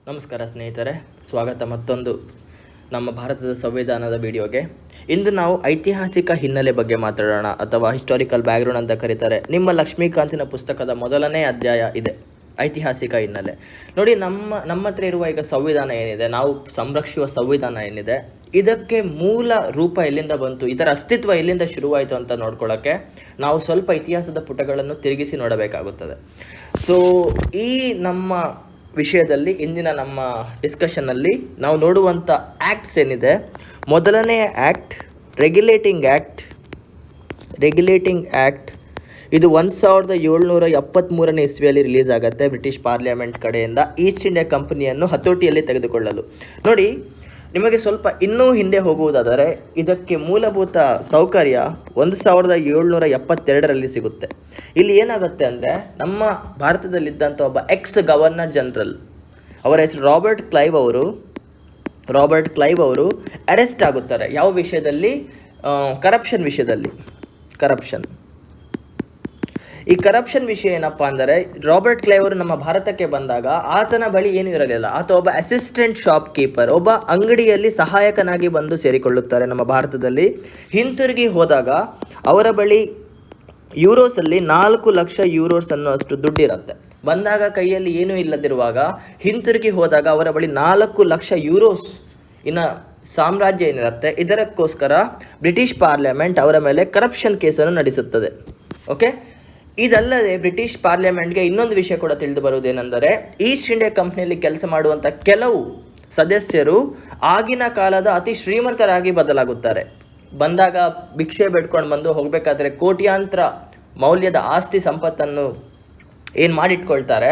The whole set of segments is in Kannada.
ನಮಸ್ಕಾರ ಸ್ನೇಹಿತರೆ, ಸ್ವಾಗತ ಮತ್ತೊಂದು ನಮ್ಮ ಭಾರತದ ಸಂವಿಧಾನದ ವಿಡಿಯೋಗೆ. ಇಂದು ನಾವು ಐತಿಹಾಸಿಕ ಹಿನ್ನೆಲೆ ಬಗ್ಗೆ ಮಾತಾಡೋಣ, ಅಥವಾ ಹಿಸ್ಟಾರಿಕಲ್ ಬ್ಯಾಕ್ಗ್ರೌಂಡ್ ಅಂತ ಕರೀತಾರೆ. ನಿಮ್ಮ ಲಕ್ಷ್ಮೀಕಾಂತಿನ ಪುಸ್ತಕದ ಮೊದಲನೇ ಅಧ್ಯಾಯ ಇದೆ, ಐತಿಹಾಸಿಕ ಹಿನ್ನೆಲೆ. ನೋಡಿ, ನಮ್ಮ ಹತ್ರ ಇರುವ ಈಗ ಸಂವಿಧಾನ ಏನಿದೆ, ನಾವು ಸಂರಕ್ಷಿಸುವ ಸಂವಿಧಾನ ಏನಿದೆ, ಇದಕ್ಕೆ ಮೂಲ ರೂಪ ಎಲ್ಲಿಂದ ಬಂತು, ಇದರ ಅಸ್ತಿತ್ವ ಎಲ್ಲಿಂದ ಶುರುವಾಯಿತು ಅಂತ ನೋಡ್ಕೊಳ್ಳೋಕ್ಕೆ ನಾವು ಸ್ವಲ್ಪ ಇತಿಹಾಸದ ಪುಟಗಳನ್ನು ತಿರುಗಿಸಿ ನೋಡಬೇಕಾಗುತ್ತದೆ. ಸೊ ಈ ನಮ್ಮ ವಿಷಯದಲ್ಲಿ ಇಂದಿನ ನಮ್ಮ ಡಿಸ್ಕಷನ್ನಲ್ಲಿ ನಾವು ನೋಡುವಂಥ ಆ್ಯಕ್ಟ್ಸ್ ಏನಿದೆ, ಮೊದಲನೇ ಆ್ಯಕ್ಟ್ ರೆಗ್ಯುಲೇಟಿಂಗ್ ಆ್ಯಕ್ಟ್ ಇದು 1773ನೇ ಇಸ್ವಿಯಲ್ಲಿ ರಿಲೀಸ್ ಆಗುತ್ತೆ ಬ್ರಿಟಿಷ್ ಪಾರ್ಲಿಮೆಂಟ್ ಕಡೆಯಿಂದ ಈಸ್ಟ್ ಇಂಡಿಯಾ ಕಂಪನಿಯನ್ನು ಹತೋಟಿಯಲ್ಲಿ ತೆಗೆದುಕೊಳ್ಳಲು. ನೋಡಿ, ನಿಮಗೆ ಸ್ವಲ್ಪ ಇನ್ನೂ ಹಿಂದೆ ಹೋಗುವುದಾದರೆ ಇದಕ್ಕೆ ಮೂಲಭೂತ ಸೌಕರ್ಯ 1772ರಲ್ಲಿ ಸಿಗುತ್ತೆ. ಇಲ್ಲಿ ಏನಾಗುತ್ತೆ ಅಂದರೆ, ನಮ್ಮ ಭಾರತದಲ್ಲಿದ್ದಂಥ ಒಬ್ಬ ಎಕ್ಸ್ ಗವರ್ನರ್ ಜನರಲ್, ಅವರ ಹೆಸರು ರಾಬರ್ಟ್ ಕ್ಲೈವ್ ಅವರು ಅರೆಸ್ಟ್ ಆಗುತ್ತಾರೆ. ಯಾವ ವಿಷಯದಲ್ಲಿ? ಕರಪ್ಷನ್ ವಿಷಯದಲ್ಲಿ. ಈ ಕರಪ್ಷನ್ ವಿಷಯ ಏನಪ್ಪ ಅಂದರೆ, ರಾಬರ್ಟ್ ಕ್ಲೈವ್ ಅವರು ನಮ್ಮ ಭಾರತಕ್ಕೆ ಬಂದಾಗ ಆತನ ಬಳಿ ಏನೂ ಇರಲಿಲ್ಲ. ಆತ ಒಬ್ಬ ಅಸಿಸ್ಟೆಂಟ್ ಶಾಪ್ ಕೀಪರ್, ಒಬ್ಬ ಅಂಗಡಿಯಲ್ಲಿ ಸಹಾಯಕನಾಗಿ ಬಂದು ಸೇರಿಕೊಳ್ಳುತ್ತಾರೆ ನಮ್ಮ ಭಾರತದಲ್ಲಿ. ಹಿಂತಿರುಗಿ ಹೋದಾಗ ಅವರ ಬಳಿ ಯೂರೋಸಲ್ಲಿ 4 ಲಕ್ಷ ಯೂರೋಸ್ ಅನ್ನುವಷ್ಟು ದುಡ್ಡಿರುತ್ತೆ. ಬಂದಾಗ ಕೈಯಲ್ಲಿ ಏನೂ ಇಲ್ಲದಿರುವಾಗ ಹಿಂತಿರುಗಿ ಹೋದಾಗ ಅವರ ಬಳಿ 4 ಲಕ್ಷ ಯೂರೋಸ್ ಇನ್ನು ಸಾಮ್ರಾಜ್ಯ ಏನಿರುತ್ತೆ. ಇದಕ್ಕೋಸ್ಕರ ಬ್ರಿಟಿಷ್ ಪಾರ್ಲಿಮೆಂಟ್ ಅವರ ಮೇಲೆ ಕರಪ್ಷನ್ ಕೇಸನ್ನು ನಡೆಸುತ್ತದೆ. ಓಕೆ, ಇದಲ್ಲದೆ ಬ್ರಿಟಿಷ್ ಪಾರ್ಲಿಮೆಂಟ್ಗೆ ಇನ್ನೊಂದು ವಿಷಯ ಕೂಡ ತಿಳಿದು ಬರುವುದೇನೆಂದರೆ, ಈಸ್ಟ್ ಇಂಡಿಯಾ ಕಂಪ್ನಿಯಲ್ಲಿ ಕೆಲಸ ಮಾಡುವಂಥ ಕೆಲವು ಸದಸ್ಯರು ಆಗಿನ ಕಾಲದ ಅತಿ ಶ್ರೀಮಂತರಾಗಿ ಬದಲಾಗುತ್ತಾರೆ. ಬಂದಾಗ ಭಿಕ್ಷೆ ಬೇಡ್ಕೊಂಡು ಬಂದು ಹೋಗಬೇಕಾದ್ರೆ ಕೋಟ್ಯಾಂತರ ಮೌಲ್ಯದ ಆಸ್ತಿ ಸಂಪತ್ತನ್ನು ಏನು ಮಾಡಿಟ್ಕೊಳ್ತಾರೆ.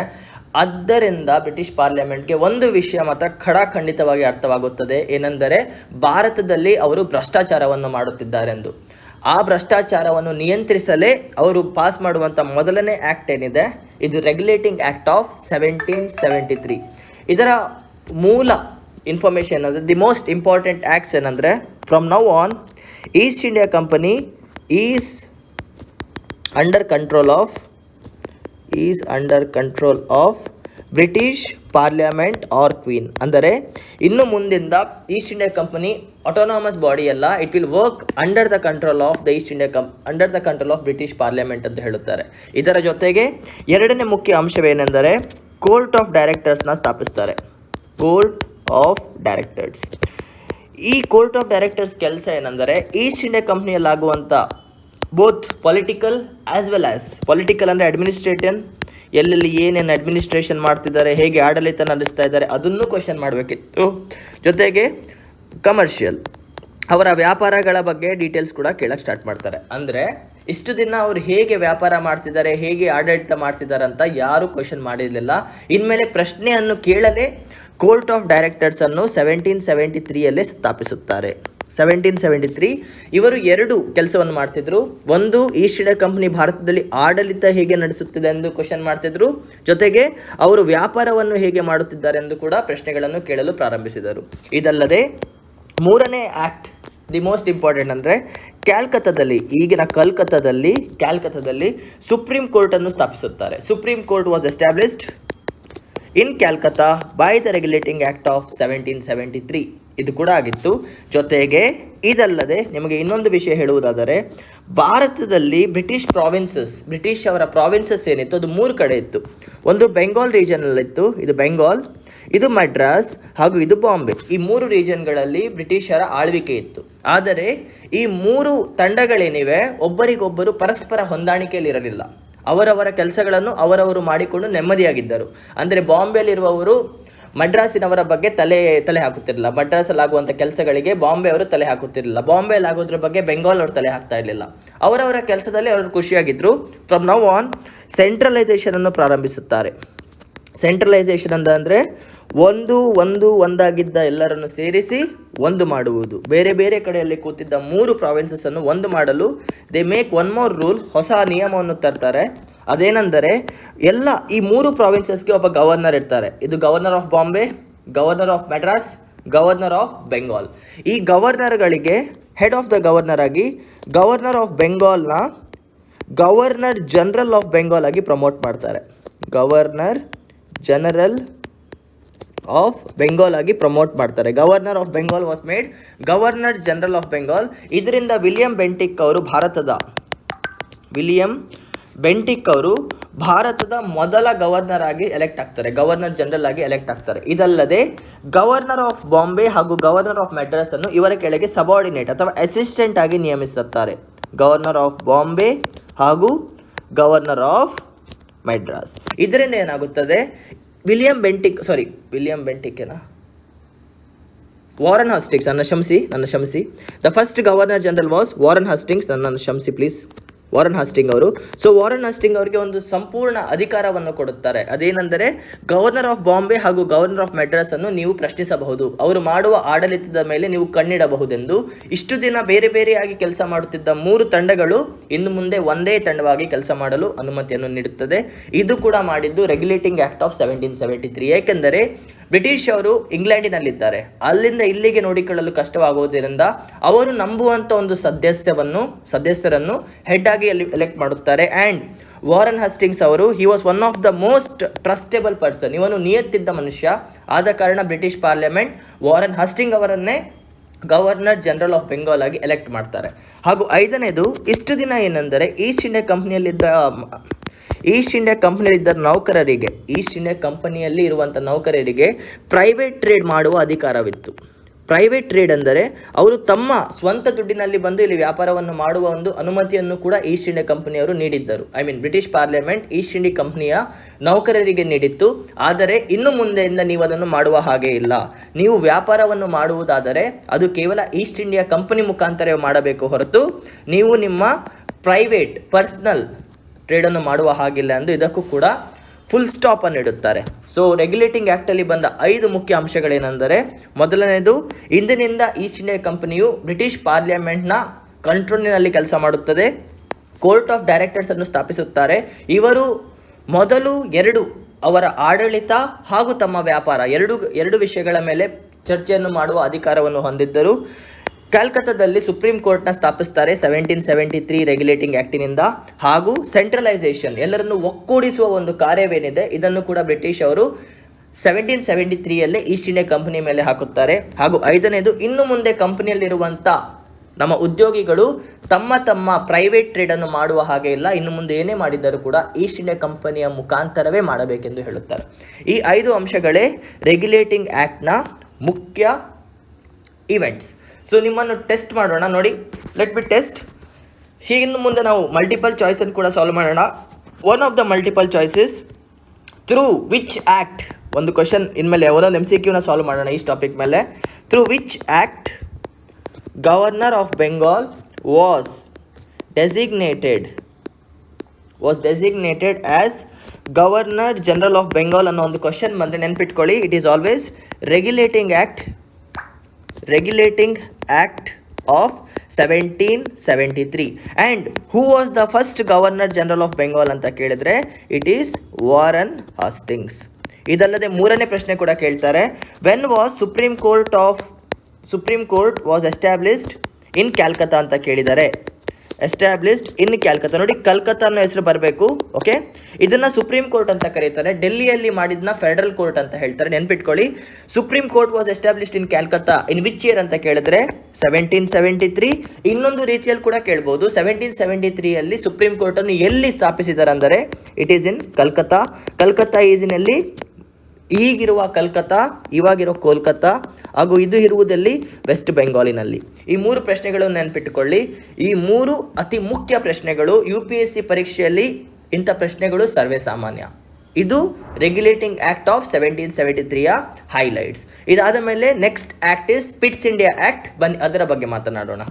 ಆದ್ದರಿಂದ ಬ್ರಿಟಿಷ್ ಪಾರ್ಲಿಮೆಂಟ್ಗೆ ಒಂದು ವಿಷಯ ಮಾತ್ರ ಖಡಾಖಂಡಿತವಾಗಿ ಅರ್ಥವಾಗುತ್ತದೆ, ಏನೆಂದರೆ ಭಾರತದಲ್ಲಿ ಅವರು ಭ್ರಷ್ಟಾಚಾರವನ್ನು ಮಾಡುತ್ತಿದ್ದಾರೆಂದು. ಆ ಭ್ರಷ್ಟಾಚಾರವನ್ನು ನಿಯಂತ್ರಿಸಲೇ ಅವರು ಪಾಸ್ ಮಾಡುವಂಥ ಮೊದಲನೇ ಆ್ಯಕ್ಟ್ ಏನಿದೆ, ಇದು ರೆಗ್ಯುಲೇಟಿಂಗ್ ಆ್ಯಕ್ಟ್ ಆಫ್ 1773. ಇದರ ಮೂಲ ಇನ್ಫಾರ್ಮೇಷನ್ ಅಂದರೆ, ದಿ ಮೋಸ್ಟ್ ಇಂಪಾರ್ಟೆಂಟ್ ಆ್ಯಕ್ಟ್ಸ್ ಏನಂದರೆ, from now on East India company is under control of British parliament or queen. ಅಂದರೆ ಇನ್ನು ಮುಂದಿಂದ East India company autonomous body ಅಲ್ಲ, it will work under the control of British parliament ಅಂತ ಹೇಳುತ್ತಾರೆ. ಇದರ ಜೊತೆಗೆ ಎರಡನೇ ಮುಖ್ಯ ಅಂಶವೇನೆಂದರೆ, ಕೋರ್ಟ್ ಆಫ್ ಡೈರೆಕ್ಟರ್ಸ್ನ ಸ್ಥಾಪಿಸ್ತಾರೆ. ಈ ಕೋರ್ಟ್ ಆಫ್ ಡೈರೆಕ್ಟರ್ಸ್ ಕೆಲಸ ಏನೆಂದರೆ, ಈಸ್ಟ್ ಇಂಡಿಯಾ ಕಂಪ್ನಿಯಲ್ಲಾಗುವಂಥ ಬೋತ್ ಪೊಲಿಟಿಕಲ್ ಅಂದರೆ ಅಡ್ಮಿನಿಸ್ಟ್ರೇಷನ್, ಎಲ್ಲೆಲ್ಲಿ ಏನೇನು ಅಡ್ಮಿನಿಸ್ಟ್ರೇಷನ್ ಮಾಡ್ತಿದ್ದಾರೆ, ಹೇಗೆ ಆಡಳಿತ ನಡೆಸ್ತಾ ಇದ್ದಾರೆ, ಅದನ್ನು ಕ್ವೆಶ್ಚನ್ ಮಾಡಬೇಕಿತ್ತು. ಜೊತೆಗೆ ಕಮರ್ಷಿಯಲ್, ಅವರ ವ್ಯಾಪಾರಗಳ ಬಗ್ಗೆ ಡೀಟೇಲ್ಸ್ ಕೂಡ ಕೇಳಕ್ಕೆ ಸ್ಟಾರ್ಟ್ ಮಾಡ್ತಾರೆ. ಅಂದರೆ ಇಷ್ಟು ದಿನ ಅವರು ಹೇಗೆ ವ್ಯಾಪಾರ ಮಾಡ್ತಿದ್ದಾರೆ, ಹೇಗೆ ಆಡಳಿತ ಮಾಡ್ತಿದ್ದಾರೆ ಅಂತ ಯಾರೂ ಕ್ವೆಶ್ಚನ್ ಮಾಡಿರಲಿಲ್ಲ. ಇನ್ಮೇಲೆ ಪ್ರಶ್ನೆಯನ್ನು ಕೇಳಲೇ ಕೋರ್ಟ್ ಆಫ್ ಡೈರೆಕ್ಟರ್ಸನ್ನು 1773ಯಲ್ಲಿ ಸ್ಥಾಪಿಸುತ್ತಾರೆ. 1773 ಇವರು 2 ಕೆಲಸವನ್ನು ಮಾಡ್ತಿದ್ರು. ಒಂದು, ಈಸ್ಟ್ ಇಂಡಿಯಾ ಕಂಪನಿ ಭಾರತದಲ್ಲಿ ಆಡಳಿತ ಹೇಗೆ ನಡೆಸುತ್ತಿದೆ ಎಂದು ಕ್ವೆಶ್ಚನ್ ಮಾಡ್ತಿದ್ರು. ಜೊತೆಗೆ ಅವರು ವ್ಯಾಪಾರವನ್ನು ಹೇಗೆ ಮಾಡುತ್ತಿದ್ದಾರೆ ಎಂದು ಕೂಡ ಪ್ರಶ್ನೆಗಳನ್ನು ಕೇಳಲು ಪ್ರಾರಂಭಿಸಿದರು. ಇದಲ್ಲದೆ ಮೂರನೇ ಆ್ಯಕ್ಟ್, ದಿ ಮೋಸ್ಟ್ ಇಂಪಾರ್ಟೆಂಟ್ ಅಂದರೆ, ಈಗಿನ ಕ್ಯಾಲ್ಕತ್ತಾದಲ್ಲಿ ಸುಪ್ರೀಂ ಕೋರ್ಟನ್ನು ಸ್ಥಾಪಿಸುತ್ತಾರೆ. Supreme court was established in Calcutta by the regulating act of 1773. ಇದು ಕೂಡ ಆಗಿತ್ತು. ಜೊತೆಗೆ ಇದಲ್ಲದೆ ನಿಮಗೆ ಇನ್ನೊಂದು ವಿಷಯ ಹೇಳುವುದಾದರೆ, ಭಾರತದಲ್ಲಿ ಬ್ರಿಟಿಷ್ ಅವರ ಪ್ರಾವಿನ್ಸಸ್ ಏನಿತ್ತು ಅದು 3 ಕಡೆ ಇತ್ತು. ಒಂದು ಬೆಂಗಾಲ್ ರೀಜನಲ್ಲಿತ್ತು, ಇದು ಬೆಂಗಾಲ್, ಇದು ಮಡ್ರಾಸ್ ಹಾಗೂ ಇದು ಬಾಂಬೆ. ಈ 3 ರೀಜನ್ಗಳಲ್ಲಿ ಬ್ರಿಟಿಷರ ಆಳ್ವಿಕೆ ಇತ್ತು. ಆದರೆ ಈ 3 ತಂಡಗಳೇನಿವೆ ಒಬ್ಬರಿಗೊಬ್ಬರು ಪರಸ್ಪರ ಹೊಂದಾಣಿಕೆಯಲ್ಲಿರಲಿಲ್ಲ. ಅವರವರ ಕೆಲಸಗಳನ್ನು ಅವರವರು ಮಾಡಿಕೊಂಡು ನೆಮ್ಮದಿಯಾಗಿದ್ದರು. ಅಂದರೆ ಬಾಂಬೆಯಲ್ಲಿರುವವರು ಮಡ್ರಾಸಿನವರ ಬಗ್ಗೆ ತಲೆ ಹಾಕುತ್ತಿರಲಿಲ್ಲ. ಮಡ್ರಾಸಲ್ಲಾಗುವಂಥ ಕೆಲಸಗಳಿಗೆ ಬಾಂಬೆ ಅವರು ತಲೆ ಹಾಕುತ್ತಿರಲಿಲ್ಲ. ಬಾಂಬೆಯಲ್ಲಿ ಆಗೋದ್ರ ಬಗ್ಗೆ ಬೆಂಗಾಲ್ ಅವರು ತಲೆ ಹಾಕ್ತಾ ಇರಲಿಲ್ಲ. ಅವರವರ ಕೆಲಸದಲ್ಲಿ ಅವರು ಖುಷಿಯಾಗಿದ್ದರು. ಫ್ರಮ್ ನೌ ಆನ್ ಸೆಂಟ್ರಲೈಸೇಷನನ್ನು ಪ್ರಾರಂಭಿಸುತ್ತಾರೆ. ಸೆಂಟ್ರಲೈಸೇಷನ್ ಅಂದರೆ ಒಂದಾಗಿದ್ದ ಎಲ್ಲರನ್ನು ಸೇರಿಸಿ ಒಂದು ಮಾಡುವುದು. ಬೇರೆ ಬೇರೆ ಕಡೆಯಲ್ಲಿ ಕೂತಿದ್ದ 3 ಪ್ರಾವಿನ್ಸಸ್ಸನ್ನು ಒಂದು ಮಾಡಲು they make one more rule, ಹೊಸ ನಿಯಮವನ್ನು ತರ್ತಾರೆ. ಅದೇನೆಂದರೆ, ಈ 3 ಪ್ರಾವಿನ್ಸಸ್ಗೆ ಒಬ್ಬ ಗವರ್ನರ್ ಇರ್ತಾರೆ. ಇದು governor of Bombay, governor of Madras, governor of Bengal. ಈ ಗವರ್ನರ್ಗಳಿಗೆ ಹೆಡ್ ಆಫ್ ದ ಗವರ್ನರ್ ಆಗಿ ಗವರ್ನರ್ ಆಫ್ ಬೆಂಗಾಲ್ನ ಗವರ್ನರ್ ಜನರಲ್ ಆಫ್ ಬೆಂಗಾಲ್ ಆಗಿ ಪ್ರಮೋಟ್ ಮಾಡ್ತಾರೆ. ಗವರ್ನರ್ ಜನರಲ್ ಆಫ್ ಬೆಂಗಾಲ್ ಆಗಿ ಪ್ರಮೋಟ್ ಮಾಡ್ತಾರೆ. Governor of Bengal was made governor general of Bengal. ಇದರಿಂದ ವಿಲಿಯಂ ಬೆಂಟಿಕ್ ಅವರು ಭಾರತದ ಮೊದಲ ಗವರ್ನರ್ ಆಗಿ ಎಲೆಕ್ಟ್ ಆಗ್ತಾರೆ, ಗವರ್ನರ್ ಜನರಲ್ ಆಗಿ ಎಲೆಕ್ಟ್ ಆಗ್ತಾರೆ. ಇದಲ್ಲದೆ ಗವರ್ನರ್ ಆಫ್ ಬಾಂಬೆ ಹಾಗೂ ಗವರ್ನರ್ ಆಫ್ ಮೆಡ್ರಾಸ್ ಅನ್ನು ಇವರ ಕೆಳಗೆ ಸಬಾರ್ಡಿನೇಟ್ ಅಥವಾ ಅಸಿಸ್ಟೆಂಟ್ ಆಗಿ ನಿಯಮಿಸುತ್ತಾರೆ. ಗವರ್ನರ್ ಆಫ್ ಬಾಂಬೆ ಹಾಗೂ ಗವರ್ನರ್ ಆಫ್ ಮೆಡ್ರಾಸ್. ಇದರಿಂದ ಏನಾಗುತ್ತದೆ, ವಾರನ್ ಹಾಸ್ಟಿಂಗ್ಸ್, ನನ್ನ ಕ್ಷಮಿಸಿ, the first governor general was Warren Hastings, ನನ್ನ ಕ್ಷಮಿಸಿ ಪ್ಲೀಸ್, ವಾರನ್ ಹಾಸ್ಟಿಂಗ್ ಅವರು. ಸೊ ವಾರನ್ ಹಾಸ್ಟಿಂಗ್ ಅವರಿಗೆ ಒಂದು ಸಂಪೂರ್ಣ ಅಧಿಕಾರವನ್ನು ಕೊಡುತ್ತಾರೆ. ಅದೇನೆಂದರೆ ಗವರ್ನರ್ ಆಫ್ ಬಾಂಬೆ ಹಾಗೂ ಗವರ್ನರ್ ಆಫ್ ಮೆಡ್ರಾಸ್ ಅನ್ನು ನೀವು ಪ್ರಶ್ನಿಸಬಹುದು, ಅವರು ಮಾಡುವ ಆಡಳಿತದ ಮೇಲೆ ನೀವು ಕಣ್ಣಿಡಬಹುದೆಂದು. ಇಷ್ಟು ದಿನ ಬೇರೆ ಬೇರೆಯಾಗಿ ಕೆಲಸ ಮಾಡುತ್ತಿದ್ದ 3 ತಂಡಗಳು ಇನ್ನು ಮುಂದೆ ಒಂದೇ ತಂಡವಾಗಿ ಕೆಲಸ ಮಾಡಲು ಅನುಮತಿಯನ್ನು ನೀಡುತ್ತದೆ. ಇದು ಕೂಡ ಮಾಡಿದ್ದು ರೆಗ್ಯುಲೇಟಿಂಗ್ ಆಕ್ಟ್ ಆಫ್ 1773. ಏಕೆಂದರೆ ಬ್ರಿಟಿಷ್ ಅವರು ಇಂಗ್ಲೆಂಡಿನಲ್ಲಿದ್ದಾರೆ, ಅಲ್ಲಿಂದ ಇಲ್ಲಿಗೆ ನೋಡಿಕೊಳ್ಳಲು ಕಷ್ಟವಾಗುವುದರಿಂದ ಅವರು ನಂಬುವಂಥ ಒಂದು ಸದಸ್ಯರನ್ನು ಹೆಡ್ ಆಗಿ ಎಲೆಕ್ಟ್ ಮಾಡುತ್ತಾರೆ. ಆ್ಯಂಡ್ ವಾರನ್ ಹಾಸ್ಟಿಂಗ್ಸ್ ಅವರು he was one of the most trustable person, ಇವನು ನಿಯತ್ತಿದ್ದ ಮನುಷ್ಯ. ಆದ ಕಾರಣ ಬ್ರಿಟಿಷ್ ಪಾರ್ಲಿಮೆಂಟ್ ವಾರನ್ ಹಾಸ್ಟಿಂಗ್ ಅವರನ್ನೇ ಗವರ್ನರ್ ಜನರಲ್ ಆಫ್ ಬೆಂಗಾಲ್ ಆಗಿ ಎಲೆಕ್ಟ್ ಮಾಡ್ತಾರೆ. ಹಾಗೂ 5ನೇದು, ಇಷ್ಟು ದಿನ ಏನೆಂದರೆ ಈಸ್ಟ್ ಇಂಡಿಯಾ ಕಂಪನಿಯಲ್ಲಿ ಇರುವಂಥ ನೌಕರರಿಗೆ ಪ್ರೈವೇಟ್ ಟ್ರೇಡ್ ಮಾಡುವ ಅಧಿಕಾರವಿತ್ತು. ಪ್ರೈವೇಟ್ ಟ್ರೇಡ್ ಅಂದರೆ ಅವರು ತಮ್ಮ ಸ್ವಂತ ದುಡ್ಡಿನಲ್ಲಿ ಬಂದು ಇಲ್ಲಿ ವ್ಯಾಪಾರವನ್ನು ಮಾಡುವ ಒಂದು ಅನುಮತಿಯನ್ನು ಕೂಡ ಈಸ್ಟ್ ಇಂಡಿಯಾ ಕಂಪನಿಯವರು ನೀಡಿದ್ದರು. ಬ್ರಿಟಿಷ್ ಪಾರ್ಲಿಮೆಂಟ್ ಈಸ್ಟ್ ಇಂಡಿಯಾ ಕಂಪನಿಯ ನೌಕರರಿಗೆ ನೀಡಿತ್ತು. ಆದರೆ ಇನ್ನು ಮುಂದೆಯಿಂದ ನೀವು ಅದನ್ನು ಮಾಡುವ ಹಾಗೆ ಇಲ್ಲ. ನೀವು ವ್ಯಾಪಾರವನ್ನು ಮಾಡುವುದಾದರೆ ಅದು ಕೇವಲ ಈಸ್ಟ್ ಇಂಡಿಯಾ ಕಂಪನಿ ಮುಖಾಂತರ ಮಾಡಬೇಕು ಹೊರತು ನೀವು ನಿಮ್ಮ ಪ್ರೈವೇಟ್ ಪರ್ಸನಲ್ ಟ್ರೇಡನ್ನು ಮಾಡುವ ಹಾಗಿಲ್ಲ ಎಂದು ಇದಕ್ಕೂ ಕೂಡ ಫುಲ್ ಸ್ಟಾಪ್ ಅನ್ನು ಇಡುತ್ತಾರೆ. ಸೊ ರೆಗ್ಯುಲೇಟಿಂಗ್ ಆ್ಯಕ್ಟಲ್ಲಿ ಬಂದ 5 ಮುಖ್ಯ ಅಂಶಗಳೇನೆಂದರೆ, ಮೊದಲನೇದು, ಇಂದಿನಿಂದ ಈಸ್ಟ್ ಇಂಡಿಯಾ ಕಂಪನಿಯು ಬ್ರಿಟಿಷ್ ಪಾರ್ಲಿಮೆಂಟ್ನ ಕಂಟ್ರೋಲಿನಲ್ಲಿ ಕೆಲಸ ಮಾಡುತ್ತದೆ. ಕೋರ್ಟ್ ಆಫ್ ಡೈರೆಕ್ಟರ್ಸ್ ಅನ್ನು ಸ್ಥಾಪಿಸುತ್ತಾರೆ. ಇವರು ಮೊದಲು 2 ಅವರ ಆಡಳಿತ ಹಾಗೂ ತಮ್ಮ ವ್ಯಾಪಾರ ಎರಡು ವಿಷಯಗಳ ಮೇಲೆ ಚರ್ಚೆಯನ್ನು ಮಾಡುವ ಅಧಿಕಾರವನ್ನು ಹೊಂದಿದ್ದರು. ಕಲ್ಕತ್ತಾದಲ್ಲಿ ಸುಪ್ರೀಂ ಕೋರ್ಟ್ನ ಸ್ಥಾಪಿಸ್ತಾರೆ 1773 ರೆಗ್ಯುಲೇಟಿಂಗ್ ಆ್ಯಕ್ಟಿನಿಂದ. ಹಾಗೂ ಸೆಂಟ್ರಲೈಸೇಷನ್, ಎಲ್ಲರನ್ನು ಒಕ್ಕೂಡಿಸುವ ಒಂದು ಕಾರ್ಯವೇನಿದೆ ಇದನ್ನು ಕೂಡ ಬ್ರಿಟಿಷ್ ಅವರು 1773ಯಲ್ಲೇ ಈಸ್ಟ್ ಇಂಡಿಯಾ ಕಂಪನಿ ಮೇಲೆ ಹಾಕುತ್ತಾರೆ. ಹಾಗೂ 5ನೇದು, ಇನ್ನು ಮುಂದೆ ಕಂಪನಿಯಲ್ಲಿರುವಂಥ ನಮ್ಮ ಉದ್ಯೋಗಿಗಳು ತಮ್ಮ ಪ್ರೈವೇಟ್ ಟ್ರೇಡನ್ನು ಮಾಡುವ ಹಾಗೆ ಇಲ್ಲ, ಇನ್ನು ಮುಂದೆ ಏನೇ ಮಾಡಿದರೂ ಕೂಡ ಈಸ್ಟ್ ಇಂಡಿಯಾ ಕಂಪನಿಯ ಮುಖಾಂತರವೇ ಮಾಡಬೇಕೆಂದು ಹೇಳುತ್ತಾರೆ. ಈ 5 ಅಂಶಗಳೇ ರೆಗ್ಯುಲೇಟಿಂಗ್ ಆ್ಯಕ್ಟ್ನ ಮುಖ್ಯ ಇವೆಂಟ್ಸ್. ಸೊ ನಿಮ್ಮನ್ನು ಟೆಸ್ಟ್ ಮಾಡೋಣ, ನೋಡಿ, ಲೆಟ್ ಬಿ ಟೆಸ್ಟ್. ಹೀಗಿನ್ನು ಮುಂದೆ ನಾವು ಮಲ್ಟಿಪಲ್ ಚಾಯ್ಸನ್ನು ಕೂಡ ಸಾಲ್ವ್ ಮಾಡೋಣ. One of the multiple choices, through which act, ಒಂದು ಕ್ವಶನ್ ಇನ್ಮೇಲೆ ಒಂದೊಂದು MCQನ ಸಾಲ್ವ್ ಮಾಡೋಣ ಈ ಟಾಪಿಕ್ ಮೇಲೆ. Through which act governor of Bengal was designated as governor general of Bengal ಅನ್ನೋ ಒಂದು ಕ್ವಶನ್ ಬಂದರೆ ನೆನ್ಪಿಟ್ಕೊಳ್ಳಿ, it is always regulating act of 1773. And who was the first governor general of Bengal ಅಂತ ಕೇಳಿದರೆ ಇಟ್ ಈಸ್ ವಾರನ್ ಹಾಸ್ಟಿಂಗ್ಸ್. ಇದಲ್ಲದೆ 3ನೇ ಪ್ರಶ್ನೆ ಕೂಡ ಕೇಳ್ತಾರೆ, when was supreme court was established in Calcutta ಅಂತ ಕೇಳಿದ್ದಾರೆ. ಎಸ್ಟಾಬ್ಲಿಷ್ಡ್ ಇನ್ ಕ್ಯಾಲ್ಕತ್ತಾ, ನೋಡಿ ಕಲ್ಕತ್ತಾ ಅನ್ನೋ ಹೆಸರು ಬರಬೇಕು. ಓಕೆ, ಇದನ್ನು ಸುಪ್ರೀಂ ಕೋರ್ಟ್ ಅಂತ ಕರೀತಾರೆ. ಡೆಲ್ಲಿಯಲ್ಲಿ ಮಾಡಿದ್ನ ಫೆಡರಲ್ ಕೋರ್ಟ್ ಅಂತ ಹೇಳ್ತಾರೆ, ನೆನ್ಪಿಟ್ಕೊಳ್ಳಿ. Supreme court was established in Calcutta in which year ಅಂತ ಕೇಳಿದ್ರೆ 1773. ಇನ್ನೊಂದು ರೀತಿಯಲ್ಲಿ ಕೂಡ ಕೇಳ್ಬೋದು, 1773ಯಲ್ಲಿ ಸುಪ್ರೀಂ ಕೋರ್ಟನ್ನು ಎಲ್ಲಿ ಸ್ಥಾಪಿಸಿದ್ದಾರೆ ಅಂದರೆ it is in Calcutta. Calcutta is in ಎಲ್ಲಿ, ಈಗಿರುವ ಕಲ್ಕತ್ತಾ, ಇವಾಗಿರೋ ಕೋಲ್ಕತ್ತಾ, ಹಾಗೂ ಇದು ಇರುವುದಲ್ಲಿ ವೆಸ್ಟ್ ಬೆಂಗಾಲಿನಲ್ಲಿ. ಈ 3 ಪ್ರಶ್ನೆಗಳನ್ನು ನೆನಪಿಟ್ಟುಕೊಳ್ಳಿ. ಈ 3 ಅತಿ ಮುಖ್ಯ ಪ್ರಶ್ನೆಗಳು. UPSC ಪರೀಕ್ಷೆಯಲ್ಲಿ ಇಂಥ ಪ್ರಶ್ನೆಗಳು ಸರ್ವೇ ಸಾಮಾನ್ಯ. ಇದು ರೆಗ್ಯುಲೇಟಿಂಗ್ ಆ್ಯಕ್ಟ್ ಆಫ್ 1773ಯ ಹೈಲೈಟ್ಸ್. ಇದಾದ ಮೇಲೆ next act is pits India act. ಬನ್ನಿ ಅದರ ಬಗ್ಗೆ ಮಾತನಾಡೋಣ.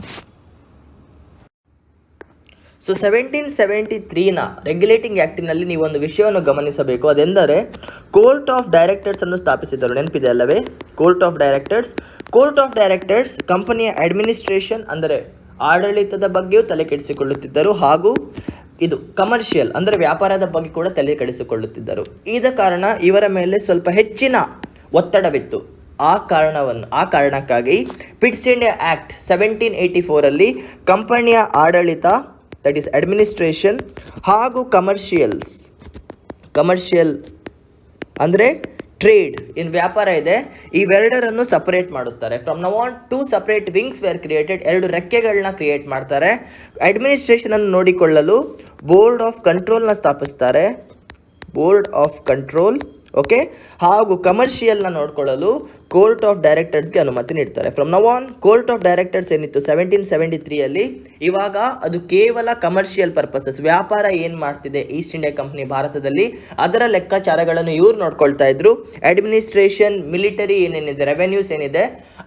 ಸೊ 1773ನ ರೆಗ್ಯುಲೇಟಿಂಗ್ ಆ್ಯಕ್ಟಿನಲ್ಲಿ ನೀವೊಂದು ವಿಷಯವನ್ನು ಗಮನಿಸಬೇಕು, ಅದೆಂದರೆ ಕೋರ್ಟ್ ಆಫ್ ಡೈರೆಕ್ಟರ್ಸನ್ನು ಸ್ಥಾಪಿಸಿದರು. ನೆನಪಿದೆ ಅಲ್ಲವೇ? ಕೋರ್ಟ್ ಆಫ್ ಡೈರೆಕ್ಟರ್ಸ್ ಕಂಪನಿಯ ಅಡ್ಮಿನಿಸ್ಟ್ರೇಷನ್ ಅಂದರೆ ಆಡಳಿತದ ಬಗ್ಗೆಯೂ ತಲೆ ಕೆಡಿಸಿಕೊಳ್ಳುತ್ತಿದ್ದರು, ಹಾಗೂ ಇದು ಕಮರ್ಷಿಯಲ್ ಅಂದರೆ ವ್ಯಾಪಾರದ ಬಗ್ಗೆ ಕೂಡ ತಲೆ ಕೆಡಿಸಿಕೊಳ್ಳುತ್ತಿದ್ದರು. ಇದ ಕಾರಣ ಇವರ ಮೇಲೆ ಸ್ವಲ್ಪ ಹೆಚ್ಚಿನ ಒತ್ತಡವಿತ್ತು. ಆ ಕಾರಣಕ್ಕಾಗಿ ಪಿಟ್ಸ್ ಇಂಡಿಯಾ ಆ್ಯಕ್ಟ್ 1784ರಲ್ಲಿ ಕಂಪನಿಯ ಆಡಳಿತ, ದಟ್ ಈಸ್ ಅಡ್ಮಿನಿಸ್ಟ್ರೇಷನ್, ಹಾಗೂ ಕಮರ್ಷಿಯಲ್ ಅಂದರೆ ಟ್ರೇಡ್ ಇನ್ ವ್ಯಾಪಾರ ಇದೆ, ಇವೆರಡರನ್ನು ಸಪರೇಟ್ ಮಾಡುತ್ತಾರೆ. From now on 2 separate wings were created, 2 ರೆಕ್ಕೆಗಳನ್ನ ಕ್ರಿಯೇಟ್ ಮಾಡ್ತಾರೆ. ಅಡ್ಮಿನಿಸ್ಟ್ರೇಷನ್ ಅನ್ನು ನೋಡಿಕೊಳ್ಳಲು ಬೋರ್ಡ್ ಆಫ್ ಕಂಟ್ರೋಲ್ನ ಸ್ಥಾಪಿಸ್ತಾರೆ, ಬೋರ್ಡ್ ಆಫ್ ಕಂಟ್ರೋಲ್. ಓಕೆ, ಹಾಗೂ ಕಮರ್ಷಿಯಲ್ನ ನೋಡ್ಕೊಳ್ಳಲು ಕೋರ್ಟ್ ಆಫ್ ಡೈರೆಕ್ಟರ್ಸ್ಗೆ ಅನುಮತಿ ನೀಡ್ತಾರೆ. From now on court of directors ಏನಿತ್ತು 1773 ಇವಾಗ ಅದು ಕೇವಲ ಕಮರ್ಷಿಯಲ್ ಪರ್ಪಸಸ್, ವ್ಯಾಪಾರ ಏನು ಮಾಡ್ತಿದೆ ಈಸ್ಟ್ ಇಂಡಿಯಾ ಕಂಪ್ನಿ ಭಾರತದಲ್ಲಿ ಅದರ ಲೆಕ್ಕಾಚಾರಗಳನ್ನು ಇವ್ರು ನೋಡ್ಕೊಳ್ತಾ ಇದ್ರು. ಅಡ್ಮಿನಿಸ್ಟ್ರೇಷನ್, ಮಿಲಿಟರಿ ಏನೇನಿದೆ, ರೆವೆನ್ಯೂಸ್ ಏನಿದೆ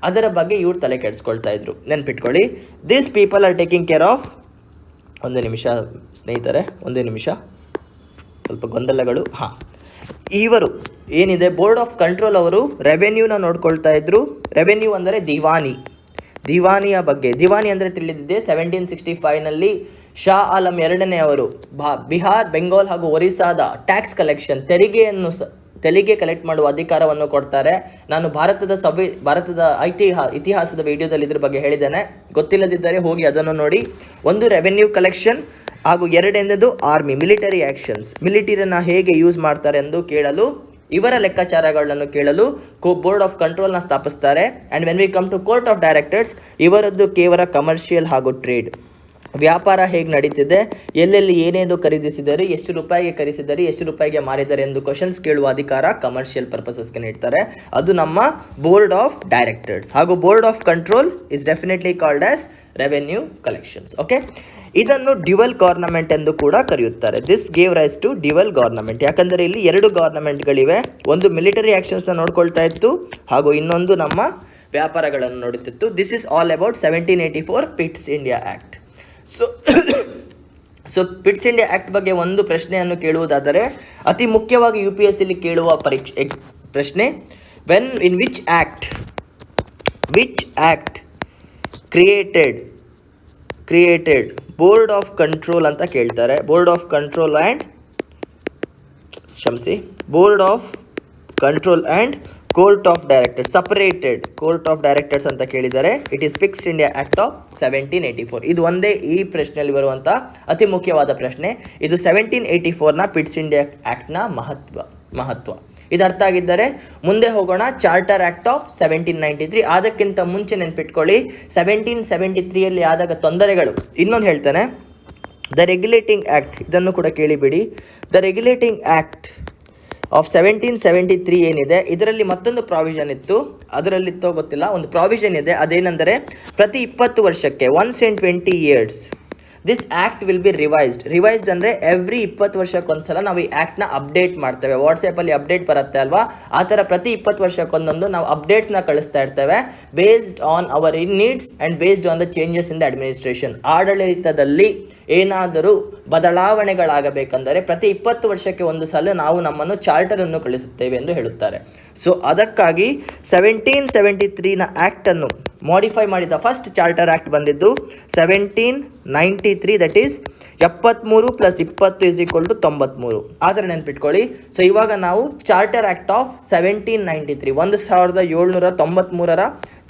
ಅದರ ಬಗ್ಗೆ ಇವ್ರು ತಲೆ ಕೆಡಿಸ್ಕೊಳ್ತಾ ಇದ್ರು. ನೆನ್ಪಿಟ್ಕೊಳ್ಳಿ, this people are taking care of. ಒಂದು ನಿಮಿಷ ಸ್ನೇಹಿತರೆ, ಒಂದೇ ನಿಮಿಷ, ಸ್ವಲ್ಪ ಗೊಂದಲಗಳು. ಹಾಂ, ಇವರು ಏನಿದೆ ಬೋರ್ಡ್ ಆಫ್ ಕಂಟ್ರೋಲ್ ಅವರು ರೆವೆನ್ಯೂನ ನೋಡ್ಕೊಳ್ತಾ ಇದ್ರು. ರೆವೆನ್ಯೂ ಅಂದರೆ ದಿವಾನಿಯ ಬಗ್ಗೆ. ದಿವಾನಿ ಅಂದರೆ ತಿಳಿದಿದೆ 1765 ಶಾ ಆಲಂ ಎರಡನೇ ಅವರು ಬಿಹಾರ್, ಬೆಂಗಾಲ್ ಹಾಗೂ ಒರಿಸ್ಸಾದ ಟ್ಯಾಕ್ಸ್ ಕಲೆಕ್ಷನ್, ತೆರಿಗೆ ಕಲೆಕ್ಟ್ ಮಾಡುವ ಅಧಿಕಾರವನ್ನು ಕೊಡ್ತಾರೆ. ನಾನು ಭಾರತದ ಇತಿಹಾಸದ ವಿಡಿಯೋದಲ್ಲಿ ಇದ್ರ ಬಗ್ಗೆ ಹೇಳಿದ್ದೇನೆ, ಗೊತ್ತಿಲ್ಲದಿದ್ದರೆ ಹೋಗಿ ಅದನ್ನು ನೋಡಿ. ಒಂದು ರೆವೆನ್ಯೂ ಕಲೆಕ್ಷನ್ ಹಾಗೂ ಎರಡನೇದು ಆರ್ಮಿ, ಮಿಲಿಟರಿ ಆ್ಯಕ್ಷನ್ಸ್, ಮಿಲಿಟರಿನ ಹೇಗೆ ಯೂಸ್ ಮಾಡ್ತಾರೆ ಎಂದು ಕೇಳಲು, ಇವರ ಲೆಕ್ಕಾಚಾರಗಳನ್ನು ಕೇಳಲು ಬೋರ್ಡ್ ಆಫ್ ಕಂಟ್ರೋಲ್ನ ಸ್ಥಾಪಿಸ್ತಾರೆ. And when we come to court of directors, ಇವರದ್ದು ಕೇವಲ ಕಮರ್ಷಿಯಲ್ ಹಾಗೂ ಟ್ರೇಡ್, ವ್ಯಾಪಾರ ಹೇಗೆ ನಡೀತಿದೆ, ಎಲ್ಲೆಲ್ಲಿ ಏನೇನು ಖರೀದಿಸಿದ್ದಾರೆ, ಎಷ್ಟು ರೂಪಾಯಿಗೆ ಖರೀದಿಸಿದ್ದಾರೆ, ಎಷ್ಟು ರೂಪಾಯಿಗೆ ಮಾರಿದ್ದಾರೆ ಎಂದು ಕ್ವಶನ್ಸ್ ಕೇಳುವ ಅಧಿಕಾರ ಕಮರ್ಷಿಯಲ್ ಪರ್ಪಸಸ್ಗೆ ನೀಡ್ತಾರೆ. ಅದು ನಮ್ಮ ಬೋರ್ಡ್ ಆಫ್ ಡೈರೆಕ್ಟರ್ಸ್. ಹಾಗೂ board of control is definitely called as revenue collections. Okay, ಇದನ್ನು ಡ್ಯುವಲ್ ಗವರ್ನಮೆಂಟ್ ಎಂದು ಕೂಡ ಕರೆಯುತ್ತಾರೆ. This gave rise to dual government. ಯಾಕಂದರೆ ಇಲ್ಲಿ 2 ಗವರ್ನಮೆಂಟ್ಗಳಿವೆ, ಒಂದು ಮಿಲಿಟರಿ ಆ್ಯಕ್ಷನ್ಸ್ನ ನೋಡ್ಕೊಳ್ತಾ ಇತ್ತು ಹಾಗೂ ಇನ್ನೊಂದು ನಮ್ಮ ವ್ಯಾಪಾರಗಳನ್ನು ನೋಡುತ್ತಿತ್ತು. This is all about 1784 Pitt's India act. So Pitt's India act ಬಗ್ಗೆ ಒಂದು ಪ್ರಶ್ನೆಯನ್ನು ಕೇಳುವುದಾದರೆ, ಅತಿ ಮುಖ್ಯವಾಗಿ UPSC ಕೇಳುವ ಪ್ರಶ್ನೆ, which act created board of control ಅಂತ ಕೇಳ್ತಾರೆ. Board of control and court of directors, separated court of directors ಅಂತ ಕೇಳಿದ್ದಾರೆ. It is fixed India act of 1784. ಇದು ಒಂದೇ ಈ ಪ್ರಶ್ನೆಯಲ್ಲಿ ಬರುವಂಥ ಅತಿ ಮುಖ್ಯವಾದ ಪ್ರಶ್ನೆ. ಇದು 1784ನ ಪಿಟ್ಸ್ ಇಂಡಿಯಾ ಆ್ಯಕ್ಟ್ನ ಮಹತ್ವ. ಇದು ಅರ್ಥ ಆಗಿದ್ದರೆ ಮುಂದೆ ಹೋಗೋಣ. Charter act of 1793. ಅದಕ್ಕಿಂತ ಮುಂಚೆ ನೆನ್ಪಿಟ್ಕೊಳ್ಳಿ, 1773 ಆದಾಗ ತೊಂದರೆಗಳು. ಇನ್ನೊಂದು ಹೇಳ್ತಾನೆ, ದ ರೆಗ್ಯುಲೇಟಿಂಗ್ ಆ್ಯಕ್ಟ್, ಇದನ್ನು ಕೂಡ ಕೇಳಿಬಿಡಿ. ದ ರೆಗ್ಯುಲೇಟಿಂಗ್ ಆ್ಯಕ್ಟ್ ಆಫ್ 1773 ಏನಿದೆ, ಇದರಲ್ಲಿ ಮತ್ತೊಂದು ಪ್ರಾವಿಷನ್ ಇತ್ತು, ಅದರಲ್ಲಿತ್ತೋ ಗೊತ್ತಿಲ್ಲ, ಒಂದು ಪ್ರಾವಿಷನ್ ಇದೆ. ಅದೇನೆಂದರೆ ಪ್ರತಿ 20 ವರ್ಷಕ್ಕೆ, once in 20 years this act will be revised ಅಂದರೆ ಎವ್ರಿ 20 ವರ್ಷಕ್ಕೊಂದ್ಸಲ ನಾವು ಈ ಆ್ಯಕ್ಟ್ನ ಅಪ್ಡೇಟ್ ಮಾಡ್ತೇವೆ. ವಾಟ್ಸಪ್ಪಲ್ಲಿ ಅಪ್ಡೇಟ್ ಬರುತ್ತೆ ಅಲ್ವಾ, ಆ ಥರ ಪ್ರತಿ 20 ವರ್ಷಕ್ಕೊಂದೊಂದು ನಾವು ಅಪ್ಡೇಟ್ಸ್ನ ಕಳಿಸ್ತಾ ಇರ್ತೇವೆ, based on our needs and based on the changes in the administration. ಆಡಳಿತದಲ್ಲಿ ಏನಾದರೂ ಬದಲಾವಣೆಗಳಾಗಬೇಕೆಂದರೆ ಪ್ರತಿ 20 ವರ್ಷಕ್ಕೆ ಒಂದು ಸಲ ನಾವು ನಮ್ಮನ್ನು ಚಾರ್ಟರನ್ನು ಕಳಿಸುತ್ತೇವೆ ಎಂದು ಹೇಳುತ್ತಾರೆ. ಸೊ ಅದಕ್ಕಾಗಿ 1773ನ ಆ್ಯಕ್ಟನ್ನು ಮಾಡಿಫೈ ಮಾಡಿದ ಫಸ್ಟ್ ಚಾರ್ಟರ್ ಆ್ಯಕ್ಟ್ ಬಂದಿದ್ದು 1793, ದಟ್ ಈಸ್ 73 + 20 = 93. ಆದರೆ ನೆನ್ಪಿಟ್ಕೊಳ್ಳಿ. ಸೊ ಇವಾಗ ನಾವು ಚಾರ್ಟರ್ ಆ್ಯಕ್ಟ್ ಆಫ್ 1793, 1793ರ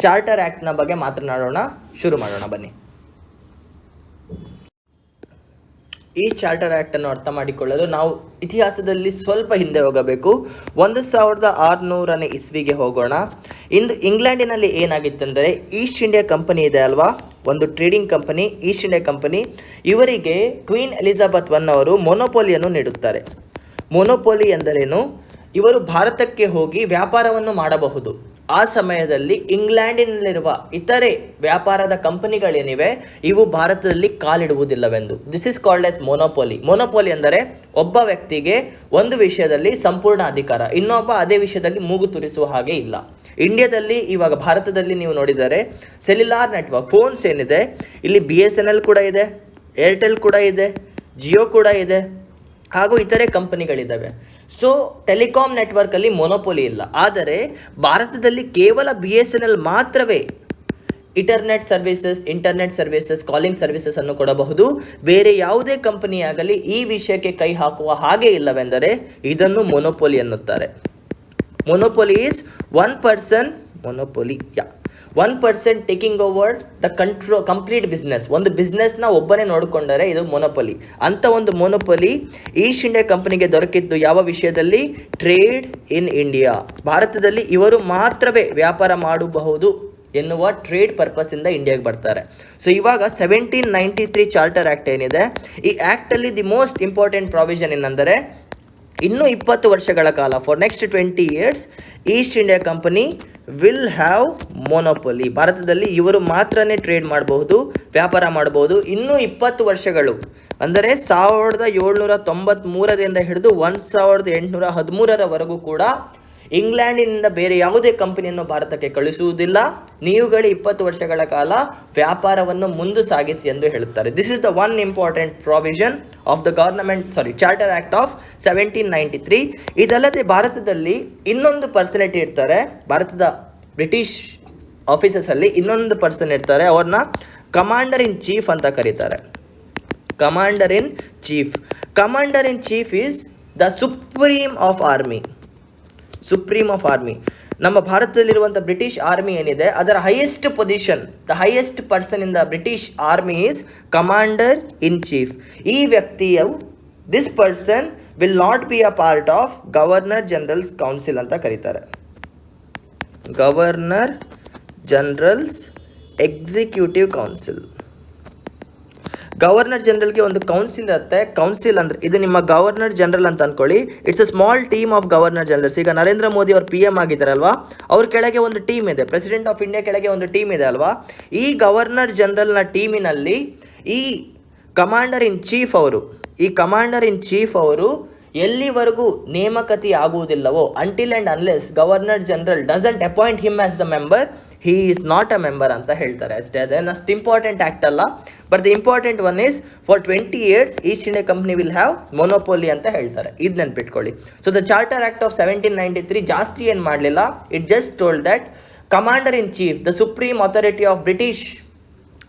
ಚಾರ್ಟರ್ ಆ್ಯಕ್ಟ್ನ ಬಗ್ಗೆ ಮಾತನಾಡೋಣ, ಶುರು ಮಾಡೋಣ ಬನ್ನಿ. ಈ ಚಾರ್ಟರ್ ಆ್ಯಕ್ಟನ್ನು ಅರ್ಥ ಮಾಡಿಕೊಳ್ಳಲು ನಾವು ಇತಿಹಾಸದಲ್ಲಿ ಸ್ವಲ್ಪ ಹಿಂದೆ ಹೋಗಬೇಕು. 1600ನೇ ಇಸ್ವಿಗೆ ಹೋಗೋಣ. ಇಂದು ಇಂಗ್ಲೆಂಡಿನಲ್ಲಿ ಏನಾಗಿತ್ತೆಂದರೆ, ಈಸ್ಟ್ ಇಂಡಿಯಾ ಕಂಪನಿ ಇದೆ ಅಲ್ವಾ, ಒಂದು trading company, East India company. ಇವರಿಗೆ ಕ್ವೀನ್ ಎಲಿಜಬೆತ್ I ಅವರು ಮೊನೊಪೊಲಿಯನ್ನು ನೀಡುತ್ತಾರೆ. ಮೊನೊಪೊಲಿ ಎಂದರೇನು? ಇವರು ಭಾರತಕ್ಕೆ ಹೋಗಿ ವ್ಯಾಪಾರವನ್ನು ಮಾಡಬಹುದು. ಆ ಸಮಯದಲ್ಲಿ ಇಂಗ್ಲೆಂಡಿನಲ್ಲಿರುವ ಇತರೆ ವ್ಯಾಪಾರದ ಕಂಪನಿಗಳೇನಿವೆ ಇವು ಭಾರತದಲ್ಲಿ ಕಾಲಿಡುವುದಿಲ್ಲವೆಂದು. This is called as monopoly. Monopoly ಅಂದರೆ ಒಬ್ಬ ವ್ಯಕ್ತಿಗೆ ಒಂದು ವಿಷಯದಲ್ಲಿ ಸಂಪೂರ್ಣ ಅಧಿಕಾರ, ಇನ್ನೊಬ್ಬ ಅದೇ ವಿಷಯದಲ್ಲಿ ಮೂಗು ತುರಿಸುವ ಹಾಗೆ ಇಲ್ಲ. ಇಂಡಿಯಾದಲ್ಲಿ ಇವಾಗ ಭಾರತದಲ್ಲಿ ನೀವು ನೋಡಿದರೆ ಸೆಲ್ಯುಲಾರ್ ನೆಟ್ವರ್ಕ್, ಫೋನ್ಸ್ ಏನಿದೆ, ಇಲ್ಲಿ BSNL ಕೂಡ ಇದೆ, ಏರ್ಟೆಲ್ ಕೂಡ ಇದೆ, ಜಿಯೋ ಕೂಡ ಇದೆ, ಹಾಗೂ ಇತರೆ ಕಂಪನಿಗಳಿದ್ದಾವೆ. ಸೊ ಟೆಲಿಕಾಂ ನೆಟ್ವರ್ಕಲ್ಲಿ ಮೊನೊಪೊಲಿ ಇಲ್ಲ. ಆದರೆ ಭಾರತದಲ್ಲಿ ಕೇವಲ BSNL ಮಾತ್ರವೇ ಇಂಟರ್ನೆಟ್ ಸರ್ವಿಸಸ್, ಕಾಲಿಂಗ್ ಸರ್ವಿಸಸ್ ಅನ್ನು ಕೊಡಬಹುದು. ಬೇರೆ ಯಾವುದೇ ಕಂಪನಿಯಾಗಲಿ ಈ ವಿಷಯಕ್ಕೆ ಕೈ ಹಾಕುವ ಹಾಗೆ ಇಲ್ಲವೆಂದರೆ ಇದನ್ನು ಮೊನೊಪೊಲಿ ಎನ್ನುತ್ತಾರೆ. Monopoly is one person 1% taking over the complete business. ಒಂದು ಬಿಸ್ನೆಸ್ನ ಒಬ್ಬನೇ ನೋಡಿಕೊಂಡರೆ ಇದು ಮೊನೊಪೊಲಿ. ಅಂಥ ಒಂದು ಮೊನೊಪೊಲಿ ಈಸ್ಟ್ ಇಂಡಿಯಾ ಕಂಪನಿಗೆ ದೊರಕಿದ್ದು ಯಾವ ವಿಷಯದಲ್ಲಿ? Trade in India. ಭಾರತದಲ್ಲಿ ಇವರು ಮಾತ್ರವೇ ವ್ಯಾಪಾರ ಮಾಡಬಹುದು ಎನ್ನುವ ಟ್ರೇಡ್ ಪರ್ಪಸ್ಸಿಂದ ಇಂಡಿಯಾಗೆ ಬರ್ತಾರೆ. ಸೊ ಇವಾಗ 1793 ಚಾರ್ಟರ್ ಆ್ಯಕ್ಟ್ ಏನಿದೆ, ಈ ಆ್ಯಕ್ಟಲ್ಲಿ ದಿ ಮೋಸ್ಟ್ ಇಂಪಾರ್ಟೆಂಟ್ ಪ್ರಾವಿಷನ್ ಏನಂದರೆ, ಇನ್ನೂ 20 ವರ್ಷಗಳ ಕಾಲ, for next 20 years, East India company will have monopoly. ಭಾರತದಲ್ಲಿ ಇವರು ಮಾತ್ರನೇ ಟ್ರೇಡ್ ಮಾಡಬಹುದು, ವ್ಯಾಪಾರ ಮಾಡಬಹುದು. ಇನ್ನೂ 20 ವರ್ಷಗಳು ಅಂದರೆ 1793ರಿಂದ ಹಿಡಿದು 1813ರವರೆಗೂ ಕೂಡ ಇಂಗ್ಲೆಂಡಿನಿಂದ ಬೇರೆ ಯಾವುದೇ ಕಂಪನಿಯನ್ನು ಭಾರತಕ್ಕೆ ಕಳಿಸುವುದಿಲ್ಲ. ನೀವುಗಳೇ 20 ವರ್ಷಗಳ ಕಾಲ ವ್ಯಾಪಾರವನ್ನು ಮುಂದೆ ಸಾಗಿಸಿ ಎಂದು ಹೇಳುತ್ತಾರೆ. This is the one important provision of the charter act of 1793. ಇದಲ್ಲದೆ ಭಾರತದಲ್ಲಿ ಇನ್ನೊಂದು ಪರ್ಸನಾಲಿಟಿ ಇರ್ತಾರೆ. ಭಾರತದ ಬ್ರಿಟಿಷ್ ಆಫೀಸಸಲ್ಲಿ ಇನ್ನೊಂದು ಪರ್ಸನ್ ಇರ್ತಾರೆ, ಅವ್ರನ್ನ ಕಮಾಂಡರ್ ಇನ್ ಚೀಫ್ ಅಂತ ಕರೀತಾರೆ. Commander in chief is the supreme of army. ನಮ್ಮ ಭಾರತದಲ್ಲಿರುವಂಥ ಬ್ರಿಟಿಷ್ ಆರ್ಮಿ ಏನಿದೆ, ಅದರ highest position, the highest person in the British army is commander in chief. ಈ ವ್ಯಕ್ತಿಯು, this person will not be a part of governor general's council ಅಂತ ಕರೀತಾರೆ. Governor general's executive council. Governor ಜನರಲ್ಗೆ ಒಂದು ಕೌನ್ಸಿಲ್ ಇರುತ್ತೆ. ಕೌನ್ಸಿಲ್ ಅಂದರೆ ಇದು ನಿಮ್ಮ ಗವರ್ನರ್ ಜನರಲ್ ಅಂತ ಅಂದ್ಕೊಳ್ಳಿ. It's a small team of governor generals. ಈಗ ನರೇಂದ್ರ ಮೋದಿ ಅವರು PM ಆಗಿದ್ದಾರಲ್ವಾ, ಅವ್ರ ಕೆಳಗೆ ಒಂದು ಟೀಮ್ ಇದೆ. ಪ್ರೆಸಿಡೆಂಟ್ ಆಫ್ ಇಂಡಿಯಾ ಕೆಳಗೆ ಒಂದು ಟೀಮ್ ಇದೆ ಅಲ್ವಾ. ಈ ಗವರ್ನರ್ ಜನರಲ್ನ ಟೀಮಿನಲ್ಲಿ ಈ ಕಮಾಂಡರ್ ಇನ್ ಚೀಫ್ ಅವರು ಎಲ್ಲಿವರೆಗೂ ನೇಮಕತೆ ಆಗುವುದಿಲ್ಲವೋ, until and unless governor general doesn't appoint him as the member, he is not a member ಅಂತ ಹೇಳ್ತಾರೆ ಅಷ್ಟೇ. ಅದೇನು ಅಷ್ಟು ಇಂಪಾರ್ಟೆಂಟ್ ಆ್ಯಕ್ಟ್ ಅಲ್ಲ. But the important one is for 20 years East India company will have monopoly ಅಂತ ಹೇಳ್ತಾರೆ. ಇದು ನೆನ್ಪಿಟ್ಕೊಳ್ಳಿ. So the charter act of 1793 ಜಾಸ್ತಿ ಏನು ಮಾಡಲಿಲ್ಲ. It just told that commander in chief, the supreme authority of British,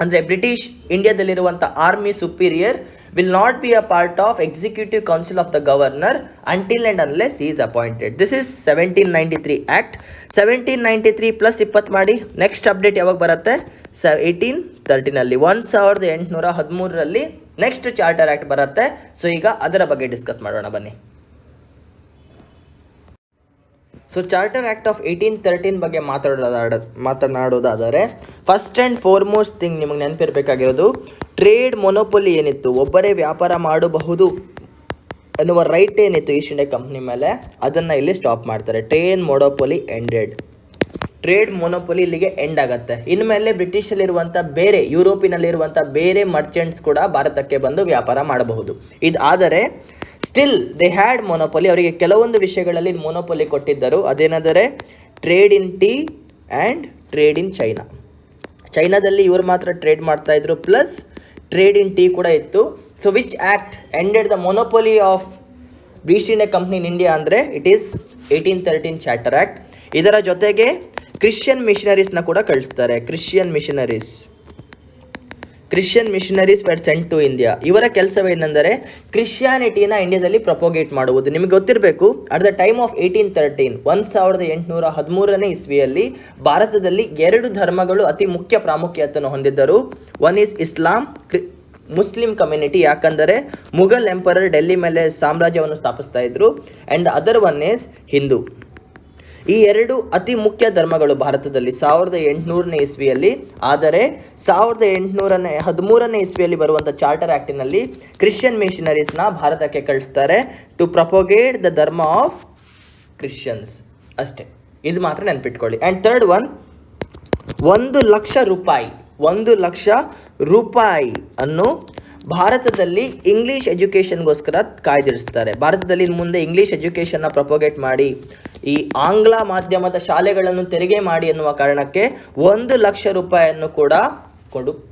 ಅಂದರೆ ಬ್ರಿಟಿಷ್ ಇಂಡಿಯಾದಲ್ಲಿರುವಂಥ army superior will not be a part of executive council of the governor until and unless is appointed. This is 1793 act. 1793 plus 20 ಮಾಡಿ ನೆಕ್ಸ್ಟ್ ಅಪ್ಡೇಟ್ ಯಾವಾಗ ಬರುತ್ತೆ? 1813 1813 ನೆಕ್ಸ್ಟ್ ಚಾರ್ಟರ್ ಆ್ಯಕ್ಟ್ ಬರುತ್ತೆ. ಸೊ ಈಗ ಅದರ ಬಗ್ಗೆ ಡಿಸ್ಕಸ್ ಮಾಡೋಣ ಬನ್ನಿ. ಸೊ ಚಾರ್ಟರ್ ಆ್ಯಕ್ಟ್ ಆಫ್ 1813 ಬಗ್ಗೆ ಮಾತನಾಡೋದಾದರೆ ಫಸ್ಟ್ ಆ್ಯಂಡ್ ಫಾರ್ಮೋಸ್ಟ್ ಥಿಂಗ್ ನಿಮಗೆ ನೆನಪಿರಬೇಕಾಗಿರೋದು, ಟ್ರೇಡ್ ಮೊನೊಪೊಲಿ ಏನಿತ್ತು, ಒಬ್ಬರೇ ವ್ಯಾಪಾರ ಮಾಡಬಹುದು ಅನ್ನುವ ರೈಟ್ ಏನಿತ್ತು ಈಸ್ಟ್ ಇಂಡಿಯಾ ಕಂಪ್ನಿ ಮೇಲೆ, ಅದನ್ನು ಇಲ್ಲಿ ಸ್ಟಾಪ್ ಮಾಡ್ತಾರೆ. ಟ್ರೇಡ್ ಮೊನೊಪೊಲಿ ಇಲ್ಲಿಗೆ ಎಂಡ್ ಆಗುತ್ತೆ. ಇನ್ಮೇಲೆ ಬ್ರಿಟಿಷಲ್ಲಿರುವಂಥ ಬೇರೆ, ಯುರೋಪಿನಲ್ಲಿರುವಂಥ ಬೇರೆ ಮರ್ಚೆಂಟ್ಸ್ ಕೂಡ ಭಾರತಕ್ಕೆ ಬಂದು ವ್ಯಾಪಾರ ಮಾಡಬಹುದು. ಇದು ಆದರೆ ಸ್ಟಿಲ್ ದೇ ಹ್ಯಾಡ್ ಮೊನೊಪೊಲಿ. ಅವರಿಗೆ ಕೆಲವೊಂದು ವಿಷಯಗಳಲ್ಲಿ ಮೊನೊಪೊಲಿ ಕೊಟ್ಟಿದ್ದರು. ಅದೇನೆಂದರೆ trade in tea and trade in ಚೈನಾದಲ್ಲಿ ಇವರು ಮಾತ್ರ ಟ್ರೇಡ್ ಮಾಡ್ತಾಯಿದ್ರು, ಪ್ಲಸ್ ಟ್ರೇಡ್ ಇನ್ ಟೀ ಕೂಡ ಇತ್ತು. So which act ended the monopoly of East India company in India ಅಂದರೆ ಇಟ್ ಈಸ್ 1813 ಚಾರ್ಟರ್ ಆ್ಯಕ್ಟ್. ಇದರ ಜೊತೆಗೆ ಕ್ರಿಶ್ಚಿಯನ್ ಮಿಷನರೀಸ್ನ ಕೂಡ ಕಳಿಸ್ತಾರೆ. Christian missionaries were sent to India. ಇವರ ಕೆಲಸವೇನೆಂದರೆ ಕ್ರಿಶ್ಚಿಯಾನಿಟಿನ ಇಂಡಿಯಾದಲ್ಲಿ ಪ್ರೊಪೋಗೇಟ್ ಮಾಡುವುದು. ನಿಮಗೆ ಗೊತ್ತಿರಬೇಕು, ಅಟ್ ದ ಟೈಮ್ ಆಫ್ 1813 1813ನೇ ಇಸ್ವಿಯಲ್ಲಿ ಭಾರತದಲ್ಲಿ 2 ಧರ್ಮಗಳು ಅತಿ ಮುಖ್ಯ ಪ್ರಾಮುಖ್ಯತೆಯನ್ನು ಹೊಂದಿದ್ದರು. One is Islam, Muslim community, ಯಾಕಂದರೆ ಮುಘಲ್ ಎಂಪರರ್ ಡೆಲ್ಲಿ ಮೇಲೆ ಸಾಮ್ರಾಜ್ಯವನ್ನು ಸ್ಥಾಪಿಸ್ತಾ ಇದ್ರು. And the other one is Hindu. ಈ 2 ಅತಿ ಮುಖ್ಯ ಧರ್ಮಗಳು ಭಾರತದಲ್ಲಿ 1800ನೇ ಇಸ್ವಿಯಲ್ಲಿ. ಆದರೆ 1813ನೇ ಇಸ್ವಿಯಲ್ಲಿ ಬರುವಂಥ ಚಾರ್ಟರ್ ಆ್ಯಕ್ಟಿನಲ್ಲಿ ಕ್ರಿಶ್ಚಿಯನ್ ಮಿಷನರೀಸ್ನ ಭಾರತಕ್ಕೆ ಕಳಿಸ್ತಾರೆ ಟು ಪ್ರೊಪೊಗೇಟ್ ದ ಧರ್ಮ ಆಫ್ ಕ್ರಿಶ್ಚಿಯನ್ಸ್ ಅಷ್ಟೇ. ಇದು ಮಾತ್ರ ನೆನಪಿಟ್ಕೊಳ್ಳಿ. ಆ್ಯಂಡ್ ಥರ್ಡ್ ಒನ್, 1 ಲಕ್ಷ ರೂಪಾಯಿ ಅನ್ನು ಭಾರತದಲ್ಲಿ ಇಂಗ್ಲೀಷ್ ಎಜುಕೇಷನ್ಗೋಸ್ಕರ ಕಾಯ್ದಿರಿಸ್ತಾರೆ. ಭಾರತದಲ್ಲಿ ಮುಂದೆ ಇಂಗ್ಲೀಷ್ ಎಜುಕೇಷನ್ನ ಪ್ರೊಪೊಗೇಟ್ ಮಾಡಿ, ಈ ಆಂಗ್ಲ ಮಾಧ್ಯಮದ ಶಾಲೆಗಳನ್ನು ತೆರಿಗೆ ಮಾಡಿ ಎನ್ನುವ ಕಾರಣಕ್ಕೆ 1 ಲಕ್ಷ ರೂಪಾಯಿಯನ್ನು ಕೂಡ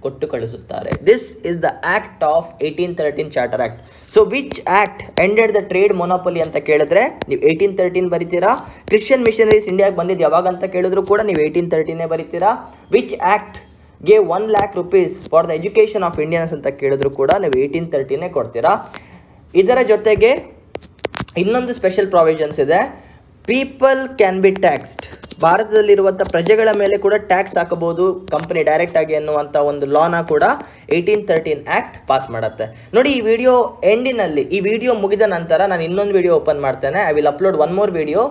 ಕೊಟ್ಟು ಕಳಿಸುತ್ತಾರೆ. This is the act of 1813 charter act. So which act ended the trade monopoly ಅಂತ ಕೇಳಿದ್ರೆ ನೀವು 1813 ಬರೀತೀರಾ. ಕ್ರಿಶ್ಚಿಯನ್ ಮಿಷನರೀಸ್ ಇಂಡಿಯಾಗೆ ಬಂದಿದ್ದು ಯಾವಾಗ ಅಂತ ಕೇಳಿದ್ರು ಕೂಡ ನೀವು 1813 ಬರೀತೀರಾ. Which act gave 1 lakh rupees for the education of Indians ಅಂತ ಕೇಳಿದ್ರು ಕೂಡ ನೀವು 1813 ಕೊಡ್ತೀರಾ. ಇದರ ಜೊತೆಗೆ ಇನ್ನೊಂದು ಸ್ಪೆಷಲ್ ಪ್ರಾವಿಷನ್ಸ್ ಇದೆ. People can be taxed. ಭಾರತದಲ್ಲಿರುವಂಥ ಪ್ರಜೆಗಳ ಮೇಲೆ ಕೂಡ ಟ್ಯಾಕ್ಸ್ ಹಾಕಬಹುದು ಕಂಪನಿ ಡೈರೆಕ್ಟ್ ಆಗಿ ಅನ್ನುವಂಥ ಒಂದು ಲಾನ ಕೂಡ 1813 ಆ್ಯಕ್ಟ್ ಪಾಸ್ ಮಾಡುತ್ತೆ. ನೋಡಿ, ಈ ವಿಡಿಯೋ ಎಂಡಿನಲ್ಲಿ, ಈ ವಿಡಿಯೋ ಮುಗಿದ ನಂತರ ನಾನು ಇನ್ನೊಂದು ವಿಡಿಯೋ ಓಪನ್ ಮಾಡ್ತೇನೆ. I will upload one more video.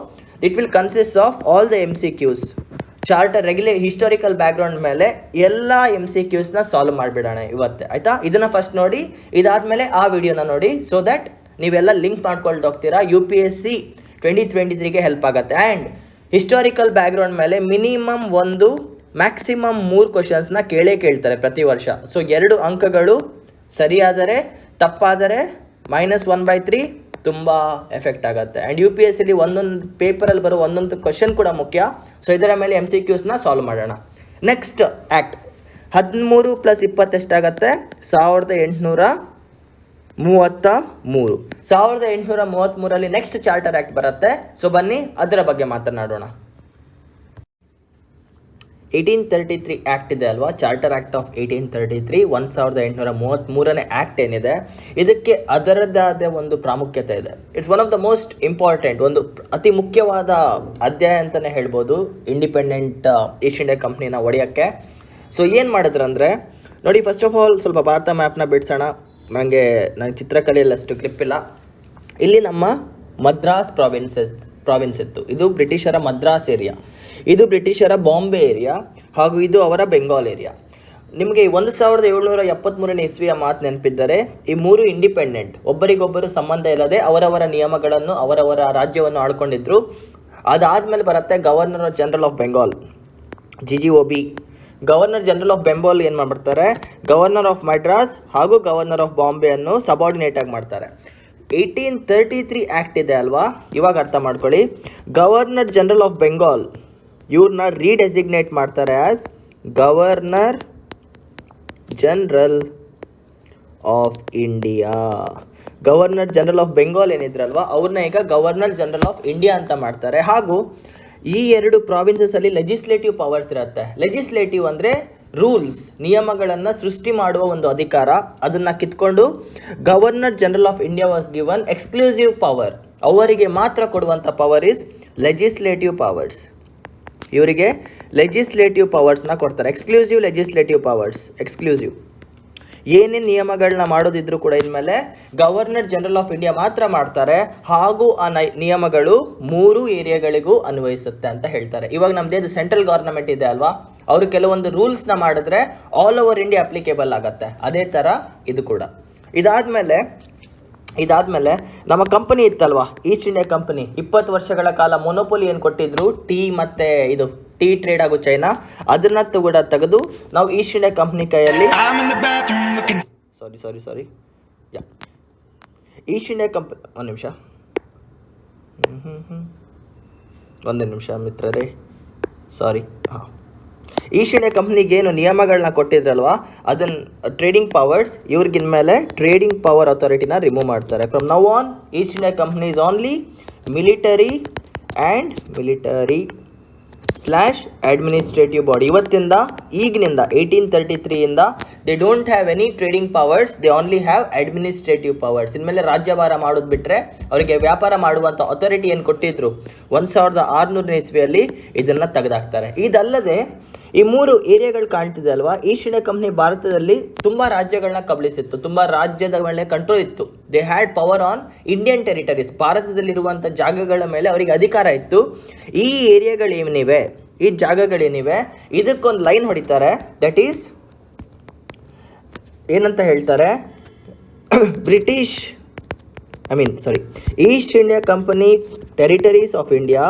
It will consist of all the MCQs, charter historical background ಮೇಲೆ ಎಲ್ಲ MCQsನ ಸಾಲ್ವ್ ಮಾಡಿಬಿಡೋಣ ಇವತ್ತೆ, ಆಯಿತಾ? ಇದನ್ನು ಫಸ್ಟ್ ನೋಡಿ, ಇದಾದಮೇಲೆ ಆ ವಿಡಿಯೋನ ನೋಡಿ, ಸೊ ದ್ಯಾಟ್ ನೀವೆಲ್ಲ ಲಿಂಕ್ ಮಾಡ್ಕೊಳ್ತಾ ಹೋಗ್ತೀರಾ. UPSC 2023ಗೆ ಹೆಲ್ಪ್ ಆಗುತ್ತೆ. ಆ್ಯಂಡ್ ಹಿಸ್ಟಾರಿಕಲ್ ಬ್ಯಾಕ್ಗ್ರೌಂಡ್ ಮೇಲೆ ಮಿನಿಮಮ್ ಮ್ಯಾಕ್ಸಿಮಮ್ 3 ಕ್ವಶನ್ಸ್ನ ಕೇಳ್ತಾರೆ ಪ್ರತಿ ವರ್ಷ. ಸೊ 2 ಅಂಕಗಳು ಸರಿಯಾದರೆ, ತಪ್ಪಾದರೆ -1/3 ತುಂಬ ಎಫೆಕ್ಟ್ ಆಗುತ್ತೆ. ಆ್ಯಂಡ್ UPSCಲಿ ಒಂದೊಂದು ಪೇಪರಲ್ಲಿ ಬರೋ ಒಂದೊಂದು ಕ್ವಶನ್ ಕೂಡ ಮುಖ್ಯ. ಸೊ ಇದರ ಮೇಲೆ MCQsನ ಸಾಲ್ವ್ ಮಾಡೋಣ. ನೆಕ್ಸ್ಟ್ ಆ್ಯಕ್ಟ್ 13 + 20 ಎಷ್ಟಾಗತ್ತೆ? 1833. 1833ರಲ್ಲಿ ನೆಕ್ಸ್ಟ್ ಚಾರ್ಟರ್ ಆ್ಯಕ್ಟ್ ಬರುತ್ತೆ. ಸೊ ಬನ್ನಿ ಅದರ ಬಗ್ಗೆ ಮಾತನಾಡೋಣ. 1833 ಆ್ಯಕ್ಟ್ ಇದೆ ಅಲ್ವಾ, ಚಾರ್ಟರ್ ಆ್ಯಕ್ಟ್ ಆಫ್ 1833, 1833ನೇ ಆ್ಯಕ್ಟ್ ಏನಿದೆ, ಇದಕ್ಕೆ ಅದರದ್ದಾದ ಒಂದು ಪ್ರಾಮುಖ್ಯತೆ ಇದೆ. It's one of the most important, ಒಂದು ಅತಿ ಮುಖ್ಯವಾದ ಅಧ್ಯಾಯ ಅಂತಲೇ ಹೇಳ್ಬೋದು ಇಂಡಿಪೆಂಡೆಂಟ್ ಈಸ್ಟ್ ಇಂಡಿಯಾ ಕಂಪ್ನಿನ ಒಡೆಯೋಕ್ಕೆ. ಸೊ ಏನು ಮಾಡಿದ್ರಂದರೆ, ನೋಡಿ, ಫಸ್ಟ್ ಆಫ್ ಆಲ್ ಸ್ವಲ್ಪ ಭಾರತ ಮ್ಯಾಪ್ನ ಬಿಡಿಸೋಣ. ನನಗೆ ಚಿತ್ರಕಲೆಯಲ್ಲಿ ಅಷ್ಟು ಗ್ರಿಪ್ ಇಲ್ಲ. ಇಲ್ಲಿ ನಮ್ಮ ಮದ್ರಾಸ್ ಪ್ರಾವಿನ್ಸ್ ಇತ್ತು. ಇದು ಬ್ರಿಟಿಷರ ಮದ್ರಾಸ್ ಏರಿಯಾ, ಇದು ಬ್ರಿಟಿಷರ ಬಾಂಬೆ ಏರಿಯಾ, ಹಾಗೂ ಇದು ಅವರ ಬೆಂಗಾಲ್ ಏರಿಯಾ. ನಿಮಗೆ 1773ನೇ ಇಸ್ವಿಯ ಮಾತು ನೆನಪಿದ್ದರೆ, ಈ 3 ಇಂಡಿಪೆಂಡೆಂಟ್, ಒಬ್ಬರಿಗೊಬ್ಬರು ಸಂಬಂಧ ಇಲ್ಲದೆ ಅವರವರ ನಿಯಮಗಳನ್ನು ಅವರವರ ರಾಜ್ಯವನ್ನು ಆಳ್ಕೊಂಡಿದ್ರು. ಅದಾದಮೇಲೆ ಬರುತ್ತೆ governor general of Bengal, GGOB. Governor general of Bengal ಏನು ಮಾಡ್ತಾರೆ, ಗವರ್ನರ್ ಆಫ್ ಮಡ್ರಾಸ್ ಹಾಗೂ ಗವರ್ನರ್ ಆಫ್ ಬಾಂಬೆಯನ್ನು ಸಬಾರ್ಡಿನೇಟ್ ಆಗಿ ಮಾಡ್ತಾರೆ. 1833 ಆ್ಯಕ್ಟ್ ಇದೆ ಅಲ್ವಾ, ಇವಾಗ ಅರ್ಥ ಮಾಡ್ಕೊಳ್ಳಿ. ಗವರ್ನರ್ ಜನರಲ್ ಆಫ್ ಬೆಂಗಾಲ್ ಇವ್ರನ್ನ ರೀಡೆಸಿಗ್ನೇಟ್ ಮಾಡ್ತಾರೆ as governor general of India. Governor general of Bengal ಏನಿದ್ರಲ್ವಾ, ಅವ್ರನ್ನ ಈಗ ಗವರ್ನರ್ ಜನರಲ್ ಆಫ್ ಇಂಡಿಯಾ ಅಂತ ಮಾಡ್ತಾರೆ. ಹಾಗೂ ಈ 2 ಪ್ರಾವಿನ್ಸಸಲ್ಲಿ ಲೆಜಿಸ್ಲೇಟಿವ್ ಪವರ್ಸ್ ಇರುತ್ತೆ. ಲೆಜಿಸ್ಲೇಟಿವ್ ಅಂದರೆ ರೂಲ್ಸ್, ನಿಯಮಗಳನ್ನು ಸೃಷ್ಟಿ ಮಾಡುವ ಒಂದು ಅಧಿಕಾರ. ಅದನ್ನು ಕಿತ್ಕೊಂಡು governor general of India was given exclusive power. ಅವರಿಗೆ ಮಾತ್ರ ಕೊಡುವಂಥ ಪವರ್ ಇಸ್ ಲೆಜಿಸ್ಲೇಟಿವ್ ಪವರ್ಸ್. ಇವರಿಗೆ ಲೆಜಿಸ್ಲೇಟಿವ್ ಪವರ್ಸ್ನ ಕೊಡ್ತಾರೆ, ಎಕ್ಸ್ಕ್ಲೂಸಿವ್ ಲೆಜಿಸ್ಲೇಟಿವ್ ಪವರ್ಸ್. ಎಕ್ಸ್ಕ್ಲೂಸಿವ್ ಏನೇನು ನಿಯಮಗಳನ್ನ ಮಾಡೋದಿದ್ರು ಕೂಡ ಇನ್ಮೇಲೆ ಗವರ್ನರ್ ಜನರಲ್ ಆಫ್ ಇಂಡಿಯಾ ಮಾತ್ರ ಮಾಡ್ತಾರೆ. ಹಾಗೂ ಆ ನಿಯಮಗಳು 3 ಏರಿಯಾಗಳಿಗೂ ಅನ್ವಯಿಸುತ್ತೆ ಅಂತ ಹೇಳ್ತಾರೆ. ಇವಾಗ ನಮ್ಮದೇದು ಸೆಂಟ್ರಲ್ ಗವರ್ನಮೆಂಟ್ ಇದೆ ಅಲ್ವಾ, ಅವರು ಕೆಲವೊಂದು ರೂಲ್ಸ್ನ ಮಾಡಿದ್ರೆ ಆಲ್ ಓವರ್ ಇಂಡಿಯಾ ಅಪ್ಲಿಕೇಬಲ್ ಆಗುತ್ತೆ. ಅದೇ ಥರ ಇದು ಕೂಡ. ಇದಾದಮೇಲೆ ನಮ್ಮ ಕಂಪನಿ ಇತ್ತಲ್ವಾ, ಈಸ್ಟ್ ಇಂಡಿಯಾ ಕಂಪನಿ, 20 ವರ್ಷಗಳ ಕಾಲ ಮೊನೋಪೊಲಿ ಏನು ಕೊಟ್ಟಿದ್ರು, ಮತ್ತು ಟೀ ಟ್ರೇಡ್ ಆಗೋ ಚೈನಾ, ಅದನ್ನ ಕೂಡ ತೆಗೆದು ನಾವು ಈಸ್ಟ್ ಇಂಡಿಯಾ ಕಂಪ್ನಿ ಕೈಯಲ್ಲಿ ಈಸ್ಟ್ ಇಂಡಿಯಾ ಕಂಪನಿ ಒಂದೇ ನಿಮಿಷ ಮಿತ್ರರೇ, ಈಸ್ಟ್ ಇಂಡಿಯಾ ಕಂಪ್ನಿಗೆ ಏನು ನಿಯಮಗಳನ್ನ ಕೊಟ್ಟಿದ್ರಲ್ವಾ, ಅದನ್ನು ಟ್ರೇಡಿಂಗ್ ಪವರ್ಸ್, ಇವ್ರಿಗಿನ್ಮೇಲೆ ಟ್ರೇಡಿಂಗ್ ಪವರ್ ಅಥಾರಿಟಿನ ರಿಮೂವ್ ಮಾಡ್ತಾರೆ. From now on East India company is only military /administrative body. ಈಗಿನಿಂದ 1833ಇಂದ they don't have any trading powers, they only have administrative powers. ಇನ್ಮೇಲೆ ರಾಜ್ಯಭಾರ ಮಾಡೋದು ಬಿಟ್ಟರೆ ಅವರಿಗೆ ವ್ಯಾಪಾರ ಮಾಡುವಂಥ ಅಥಾರಿಟಿ ಏನು ಕೊಟ್ಟಿದ್ರು 1600ನೇ ಇಸ್ವಿಯಲ್ಲಿ, ಇದನ್ನು ತೆಗೆದಾಕ್ತಾರೆ. ಇದಲ್ಲದೆ ಈ 3 ಏರಿಯಾಗಳು ಕಾಣ್ತಿದೆ ಅಲ್ವಾ, ಈಸ್ಟ್ ಇಂಡಿಯಾ ಕಂಪ್ನಿ ಭಾರತದಲ್ಲಿ ತುಂಬ ರಾಜ್ಯಗಳನ್ನ ಕಬಳಿಸಿತ್ತು, ತುಂಬ ರಾಜ್ಯದ ಮೇಲೆ ಕಂಟ್ರೋಲ್ ಇತ್ತು. They had power on Indian territories, ಭಾರತದಲ್ಲಿರುವಂಥ ಜಾಗಗಳ ಮೇಲೆ ಅವರಿಗೆ ಅಧಿಕಾರ ಇತ್ತು. ಈ ಏರಿಯಾಗಳೇನಿವೆ, ಈ ಜಾಗಗಳೇನಿವೆ, ಇದಕ್ಕೊಂದು ಲೈನ್ ಹೊಡಿತಾರೆ. ದಟ್ ಈಸ್ ಏನಂತ ಹೇಳ್ತಾರೆ, East India company territories of India.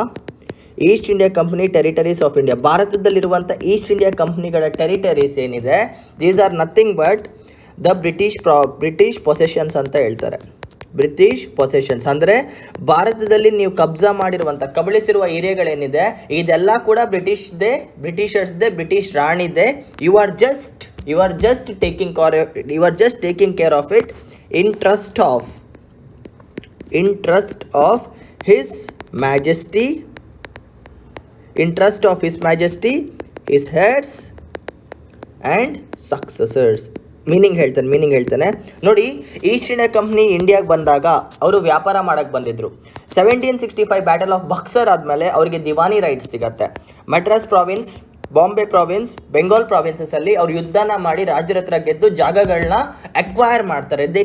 East India company territories of India, ಭಾರತದಲ್ಲಿರುವಂಥ ಈಸ್ಟ್ ಇಂಡಿಯಾ ಕಂಪ್ನಿಗಳ ಟೆರಿಟರೀಸ್ ಏನಿದೆ, these are nothing but the British possessions ಅಂತ ಹೇಳ್ತಾರೆ. ಬ್ರಿಟಿಷ್ ಪೊಸೆಷನ್ಸ್ ಅಂದರೆ ಭಾರತದಲ್ಲಿ ನೀವು ಕಬ್ಜಾ ಮಾಡಿರುವಂಥ, ಕಬಳಿಸಿರುವ ಏರಿಯಾಗಳೇನಿದೆ, ಇದೆಲ್ಲ ಕೂಡ ಬ್ರಿಟಿಷರ್ಸ್ದೇ, ಬ್ರಿಟಿಷ್ ರಾಣಿದೆ. You are just taking care of it in trust of his majesty, his heads and successors. Meaning ಹೇಳ್ತಾನೆ ನೋಡಿ. ಈಸ್ಟ್ ಇಂಡಿಯಾ ಕಂಪ್ನಿ ಇಂಡಿಯಾಗೆ ಬಂದಾಗ ಅವರು ವ್ಯಾಪಾರ ಮಾಡಕ್ಕೆ ಬಂದಿದ್ರು. 1765 ಬ್ಯಾಟಲ್ ಆಫ್ ಬಕ್ಸರ್ ಆದಮೇಲೆ ಅವರಿಗೆ ದಿವಾನಿ ರೈಟ್ಸ್ ಸಿಗತ್ತೆ. ಮಡ್ರಾಸ್ ಪ್ರಾವಿನ್ಸ್, ಬಾಂಬೆ ಪ್ರಾವಿನ್ಸ್, ಬೆಂಗಾಲ್ ಪ್ರಾವಿನ್ಸಸ್ಸಲ್ಲಿ ಅವ್ರು ಯುದ್ಧನ ಮಾಡಿ ರಾಜ್ಯರ ಹತ್ರ ಗೆದ್ದು ಜಾಗಗಳನ್ನ ಅಕ್ವೈರ್ ಮಾಡ್ತಾರೆ. They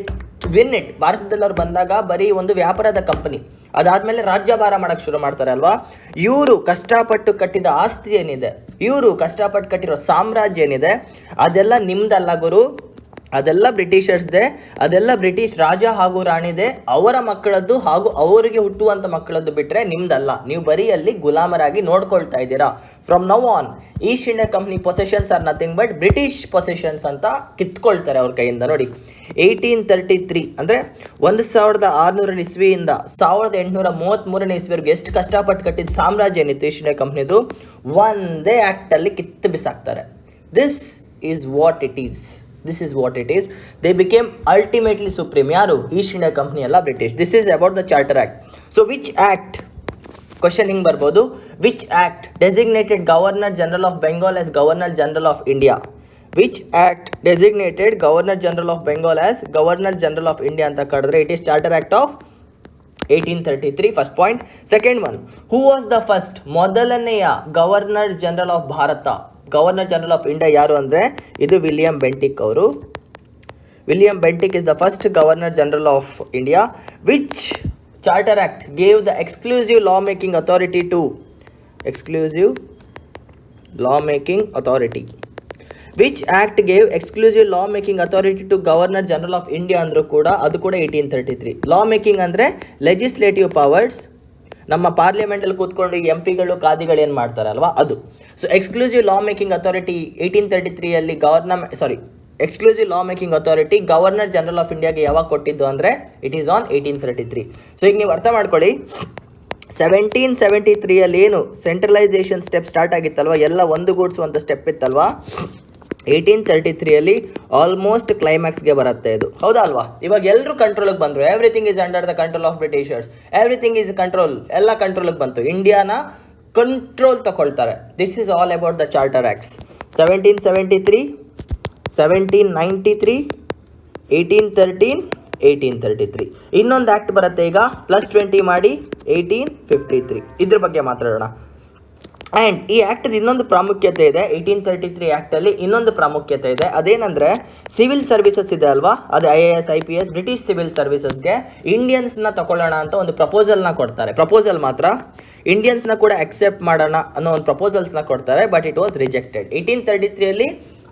win it. ಭಾರತದಲ್ಲಿ ಅವ್ರು ಬಂದಾಗ ಬರೀ ಒಂದು ವ್ಯಾಪಾರದ ಕಂಪನಿ, ಅದಾದಮೇಲೆ ರಾಜ್ಯಭಾರ ಮಾಡೋಕ್ಕೆ ಶುರು ಮಾಡ್ತಾರೆ ಅಲ್ವಾ. ಇವರು ಕಷ್ಟಪಟ್ಟು ಕಟ್ಟಿದ ಆಸ್ತಿ ಏನಿದೆ, ಇವರು ಕಷ್ಟಪಟ್ಟು ಕಟ್ಟಿರೋ ಸಾಮ್ರಾಜ್ಯ ಏನಿದೆ, ಅದೆಲ್ಲ ನಿಮ್ದಲ್ಲ ಗುರು, ಅದೆಲ್ಲ ಬ್ರಿಟಿಷರ್ಸ್ದೆ, ಅದೆಲ್ಲ ಬ್ರಿಟಿಷ್ ರಾಜ ಹಾಗೂ ರಾಣಿದೆ, ಅವರ ಮಕ್ಕಳದ್ದು ಹಾಗೂ ಅವರಿಗೆ ಹುಟ್ಟುವಂಥ ಮಕ್ಕಳದ್ದು ಬಿಟ್ಟರೆ ನಿಮ್ದಲ್ಲ. ನೀವು ಬರೀ ಅಲ್ಲಿ ಗುಲಾಮರಾಗಿ ನೋಡ್ಕೊಳ್ತಾ ಇದ್ದೀರಾ. From now on East India company possessions R nothing but British possessions ಅಂತ ಕಿತ್ಕೊಳ್ತಾರೆ ಅವ್ರ ಕೈಯಿಂದ. ನೋಡಿ 1833 ಅಂದರೆ 1600 ಇಸ್ವಿಯಿಂದ 1833 ಇಸ್ವಿವರೆಗೂ ಎಷ್ಟು ಕಷ್ಟಪಟ್ಟು ಕಟ್ಟಿದ ಸಾಮ್ರಾಜ್ಯ ಏನಿತ್ತು ಈಸ್ಟ್ ಇಂಡಿಯಾ ಕಂಪ್ನಿದು, ಒಂದೇ ಆ್ಯಕ್ಟಲ್ಲಿ ಕಿತ್ತು ಬಿಸಾಕ್ತಾರೆ. This is what it is. They became ultimately supreme. ಯಾರು? ಈಸ್ಟ್ ಇಂಡಿಯಾ ಕಂಪ್ನಿ ಅಲ್ಲ, British. This is about the charter act. So which act, question ಹಿಂಗೆ ಬರ್ಬೋದು, which act designated governor general of Bengal as governor general of India? Which act designated governor general of Bengal as governor general of India ಅಂತ ಕರೆದ್ರೆ it is charter act of 1833. First point. Second one, who was the first, ಮೊದಲನೆಯ governor general of Bharat, governor general of India ಯಾರು ಅಂದರೆ ಇದು ವಿಲಿಯಂ ಬೆಂಟಿಕ್ ಅವರು. William Bentinck is the first governor general of India. Which charter act gave the exclusive law making authority to, exclusive law making authority, which act gave exclusive law making authority to governor general of India ಅಂದರೂ ಕೂಡ ಅದು ಕೂಡ 1833. ಲಾ ಮೇಕಿಂಗ್ ಅಂದರೆ ಲೆಜಿಸ್ಲೇಟಿವ್ ಪವರ್ಸ್, ನಮ್ಮ ಪಾರ್ಲಿಮೆಂಟಲ್ಲಿ ಕೂತ್ಕೊಂಡು MP ಗಳು ಕಾದಿಗಳು ಏನು ಮಾಡ್ತಾರಲ್ವ ಅದು. So exclusive law making authority 1833ಯಲ್ಲಿ exclusive law making authority governor general of ಇಂಡಿಯಾಗೆ ಯಾವಾಗ ಕೊಟ್ಟಿದ್ದು ಅಂದರೆ ಇಟ್ ಈಸ್ ಆನ್ 1833. ಸೊ ಈಗ ನೀವು ಅರ್ಥ ಮಾಡ್ಕೊಳ್ಳಿ, 1773ಯಲ್ಲಿ ಏನು ಸೆಂಟ್ರಲೈಸೇಷನ್ ಸ್ಟೆಪ್ ಸ್ಟಾರ್ಟ್ ಆಗಿತ್ತಲ್ವ, ಎಲ್ಲ ಒಂದುಗೂಡಿಸುವಂಥ ಸ್ಟೆಪ್ ಇತ್ತಲ್ವ, 1833ಯಲ್ಲಿ ಆಲ್ಮೋಸ್ಟ್ ಕ್ಲೈಮ್ಯಾಕ್ಸ್ಗೆ ಬರುತ್ತೆ ಇದು, ಹೌದಾ ಅಲ್ವಾ? ಇವಾಗ ಎಲ್ಲರೂ ಕಂಟ್ರೋಲಿಗೆ ಬಂದರು. Everything is under the control of Britishers, everything is control, ಎಲ್ಲ ಕಂಟ್ರೋಲಿಗೆ ಬಂತು. ಇಂಡಿಯಾನ ಕಂಟ್ರೋಲ್ ತಗೊಳ್ತಾರೆ. This is all about the charter acts. 1773, 1793, 1813, 1833. ಇನ್ನೊಂದು ಆ್ಯಕ್ಟ್ ಬರುತ್ತೆ ಈಗ, +20 ಮಾಡಿ 1853. ಇದ್ರ ಬಗ್ಗೆ ಮಾತಾಡೋಣ. ಆ್ಯಂಡ್ ಈ ಆ್ಯಕ್ಟದ ಇನ್ನೊಂದು ಪ್ರಾಮುಖ್ಯತೆ ಇದೆ. 1833 ಆ್ಯಕ್ಟಲ್ಲಿ ಇನ್ನೊಂದು ಪ್ರಾಮುಖ್ಯತೆ ಇದೆ. ಅದೇನೆಂದರೆ ಸಿವಿಲ್ ಸರ್ವಿಸಸ್ ಇದೆ ಅಲ್ವಾ, ಅದು IAS, IPS, ಬ್ರಿಟಿಷ್ ಸಿವಿಲ್ ಸರ್ವಿಸಸ್ಗೆ ಇಂಡಿಯನ್ಸ್ನ ತಗೊಳ್ಳೋಣ ಅಂತ ಒಂದು ಪ್ರಪೋಸಲ್ನ ಕೊಡ್ತಾರೆ. ಪ್ರಪೋಸಲ್ ಮಾತ್ರ, ಇಂಡಿಯನ್ಸ್ನ ಕೂಡ ಅಕ್ಸೆಪ್ಟ್ ಮಾಡೋಣ ಅನ್ನೋ ಒಂದು ಪ್ರಪೋಸಲ್ಸ್ನ ಕೊಡ್ತಾರೆ. But it was rejected. 1833ಯಲ್ಲಿ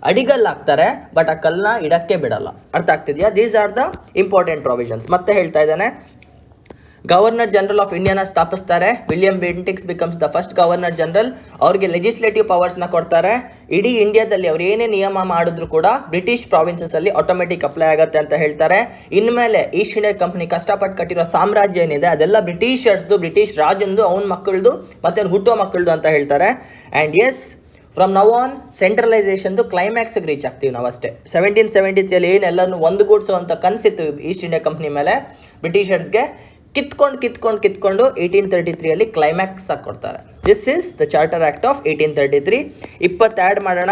ಅಡಿಗಲ್ಲಾಗ್ತಾರೆ, ಬಟ್ ಆ ಕಲ್ಲನ್ನ ಇಡಕ್ಕೆ ಬಿಡಲ್ಲ. ಅರ್ಥ ಆಗ್ತಿದೆಯಾ? These are the important provisions. ಮತ್ತೆ ಹೇಳ್ತಾ ಇದ್ದಾನೆ, ಗವರ್ನರ್ ಜನರಲ್ ಆಫ್ ಇಂಡಿಯಾನ ಸ್ಥಾಪಿಸ್ತಾರೆ. William Bentincks becomes the first governor general. ಅವ್ರಿಗೆ ಲೆಜಿಸ್ಲೇಟಿವ್ ಪವರ್ಸ್ನ ಕೊಡ್ತಾರೆ. ಇಡೀ ಇಂಡಿಯಾದಲ್ಲಿ ಅವ್ರು ಏನೇ ನಿಯಮ ಮಾಡಿದ್ರು ಕೂಡ ಬ್ರಿಟಿಷ್ ಪ್ರಾವಿನ್ಸಸ್ಸಲ್ಲಿ ಆಟೋಮೆಟಿಕ್ ಅಪ್ಲೈ ಆಗುತ್ತೆ ಅಂತ ಹೇಳ್ತಾರೆ. ಇನ್ಮೇಲೆ ಈಸ್ಟ್ ಇಂಡಿಯಾ ಕಂಪ್ನಿ ಕಷ್ಟಪಟ್ಟು ಕಟ್ಟಿರೋ ಸಾಮ್ರಾಜ್ಯ ಏನಿದೆ ಅದೆಲ್ಲ ಬ್ರಿಟಿಷರ್ಸ್ದು, ಬ್ರಿಟಿಷ್ ರಾಜಂದು, ಅವನ ಮಕ್ಕಳದು ಮತ್ತು ಅವ್ನು ಹುಟ್ಟುವ ಮಕ್ಕಳದು ಅಂತ ಹೇಳ್ತಾರೆ. And yes, from now on ಸೆಂಟ್ರಲೈಸೇಷನ್ದು ಕ್ಲೈಮ್ಯಾಕ್ಸ್ಗೆ ರೀಚ್ ಆಗ್ತೀವಿ ನಾವು ಅಷ್ಟೇ. 1773ಯಲ್ಲಿ ಏನೆಲ್ಲನೂ ಒಂದುಗೂಡಿಸುವಂಥ ಕನಸಿತ್ತು ಈಸ್ಟ್ ಇಂಡಿಯಾ ಕಂಪ್ನಿ ಮೇಲೆ ಬ್ರಿಟಿಷರ್ಸ್ಗೆ, ಕಿತ್ಕೊಂಡು 1833ಯಲ್ಲಿ ಕ್ಲೈಮ್ಯಾಕ್ಸ್ ಆಗಿ ಕೊಡ್ತಾರೆ. This is the charter act of 1833. 20 add ಮಾಡೋಣ,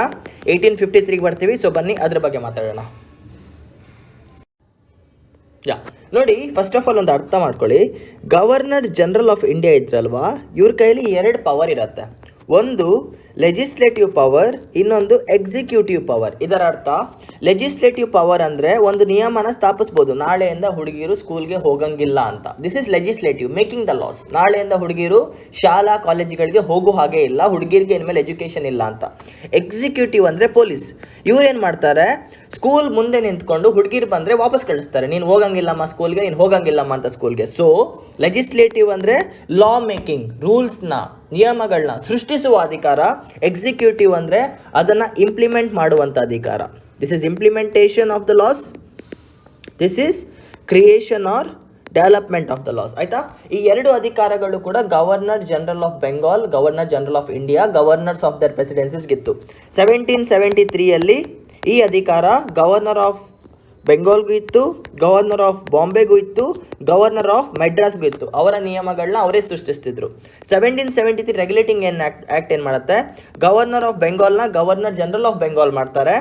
1853ಗೆ ಬರ್ತೀವಿ. ಸೊ ಬನ್ನಿ ಅದ್ರ ಬಗ್ಗೆ ಮಾತಾಡೋಣ. ನೋಡಿ, ಫಸ್ಟ್ ಆಫ್ ಆಲ್ ಒಂದು ಅರ್ಥ ಮಾಡ್ಕೊಳ್ಳಿ. ಗವರ್ನರ್ ಜನರಲ್ ಆಫ್ ಇಂಡಿಯಾ ಇದ್ರಲ್ವಾ, ಇವ್ರ ಕೈಲಿ 2 ಪವರ್ ಇರುತ್ತೆ. ಒಂದು ಲೆಜಿಸ್ಲೇಟಿವ್ ಪವರ್, ಇನ್ನೊಂದು ಎಕ್ಸಿಕ್ಯೂಟಿವ್ ಪವರ್. ಇದರ ಅರ್ಥ, ಲೆಜಿಸ್ಲೇಟಿವ್ ಪವರ್ ಅಂದರೆ ಒಂದು ನಿಯಮನ ಸ್ಥಾಪಿಸ್ಬೋದು, ನಾಳೆಯಿಂದ ಹುಡುಗಿರು ಸ್ಕೂಲ್ಗೆ ಹೋಗಂಗಿಲ್ಲ ಅಂತ. This is legislative, making the loss. ನಾಳೆಯಿಂದ ಹುಡುಗಿರು ಶಾಲಾ ಕಾಲೇಜುಗಳಿಗೆ ಹೋಗೋ ಹಾಗೆ ಇಲ್ಲ, ಹುಡುಗಿರಿಗೆ ಇನ್ಮೇಲೆ ಎಜುಕೇಷನ್ ಇಲ್ಲ ಅಂತ. ಎಕ್ಸಿಕ್ಯೂಟಿವ್ ಅಂದರೆ ಪೊಲೀಸ್. ಇವ್ರೇನು ಮಾಡ್ತಾರೆ, ಸ್ಕೂಲ್ ಮುಂದೆ ನಿಂತ್ಕೊಂಡು ಹುಡುಗಿರು ಬಂದರೆ ವಾಪಸ್ ಕಳಿಸ್ತಾರೆ. ನೀನು ಹೋಗಂಗಿಲ್ಲಮ್ಮ ಸ್ಕೂಲ್ಗೆ, ನೀನು ಹೋಗಂಗಿಲ್ಲಮ್ಮ ಅಂತ ಸ್ಕೂಲ್ಗೆ. ಸೊ ಲೆಜಿಸ್ಲೇಟಿವ್ ಅಂದರೆ ಲಾ ಮೇಕಿಂಗ್, ರೂಲ್ಸ್ನ, ನಿಯಮಗಳನ್ನ ಸೃಷ್ಟಿಸುವ ಅಧಿಕಾರ. ಎಕ್ಸಿಕ್ಯೂಟಿವ್ ಅಂದರೆ ಅದನ್ನು ಇಂಪ್ಲಿಮೆಂಟ್ ಮಾಡುವಂಥ ಅಧಿಕಾರ. This is implementation of the laws, this is creation or development of the laws. ಆಯಿತಾ? ಈ 2 ಅಧಿಕಾರಗಳು ಕೂಡ governor general of Bengal, governor general of India, governors of their ಪ್ರೆಸಿಡೆನ್ಸಿಸ್ಗಿತ್ತು. 1773ಯಲ್ಲಿ ಈ ಅಧಿಕಾರ ಗವರ್ನರ್ ಆಫ್ ಬೆಂಗಾಲ್ಗೂ ಇತ್ತು, ಗವರ್ನರ್ ಆಫ್ ಬಾಂಬೆಗೂ ಇತ್ತು, ಗವರ್ನರ್ ಆಫ್ ಮೆಡ್ರಾಸ್ಗೂ ಇತ್ತು. ಅವರ ನಿಯಮಗಳನ್ನ ಅವರೇ ಸೃಷ್ಟಿಸ್ತಿದ್ರು. 1773 ರೆಗ್ಯುಲೇಟಿಂಗ್ ಆ್ಯಕ್ಟ್ ಏನು ಮಾಡುತ್ತೆ, ಗವರ್ನರ್ ಆಫ್ ಬೆಂಗಾಲ್ನ ಗವರ್ನರ್ ಜನರಲ್ ಆಫ್ ಬೆಂಗಾಲ್ ಮಾಡ್ತಾರೆ,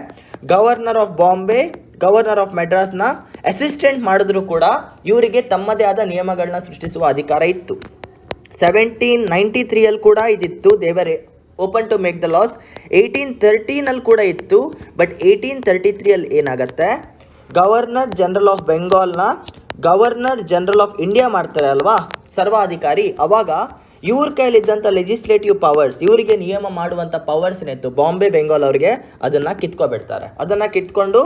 governor of Bombay governor of ಮೆಡ್ರಾಸ್ನ ಅಸಿಸ್ಟೆಂಟ್ ಮಾಡಿದ್ರು ಕೂಡ ಇವರಿಗೆ ತಮ್ಮದೇ ಆದ ನಿಯಮಗಳನ್ನ ಸೃಷ್ಟಿಸುವ ಅಧಿಕಾರ ಇತ್ತು. 1793 ಕೂಡ ಇದಿತ್ತು, they were open to make the laws. 1813 ಕೂಡ ಇತ್ತು, ಬಟ್ 1833 ಏನಾಗುತ್ತೆ, ಗವರ್ನರ್ ಜನರಲ್ ಆಫ್ ಬೆಂಗಾಲ್ನ ಗವರ್ನರ್ ಜನರಲ್ ಆಫ್ ಇಂಡಿಯಾ ಮಾಡ್ತಾರೆ ಅಲ್ವಾ, ಸರ್ವಾಧಿಕಾರಿ. ಅವಾಗ ಇವ್ರ ಕೈಲಿದ್ದಂಥ ಲೆಜಿಸ್ಲೇಟಿವ್ ಪವರ್ಸ್, ಇವರಿಗೆ ನಿಯಮ ಮಾಡುವಂಥ ಪವರ್ಸ್ ಏನಿತ್ತು ಬಾಂಬೆ ಬೆಂಗಾಲ್ ಅವರಿಗೆ, ಅದನ್ನು ಕಿತ್ಕೊಬಿಡ್ತಾರೆ. ಅದನ್ನು ಕಿತ್ಕೊಂಡು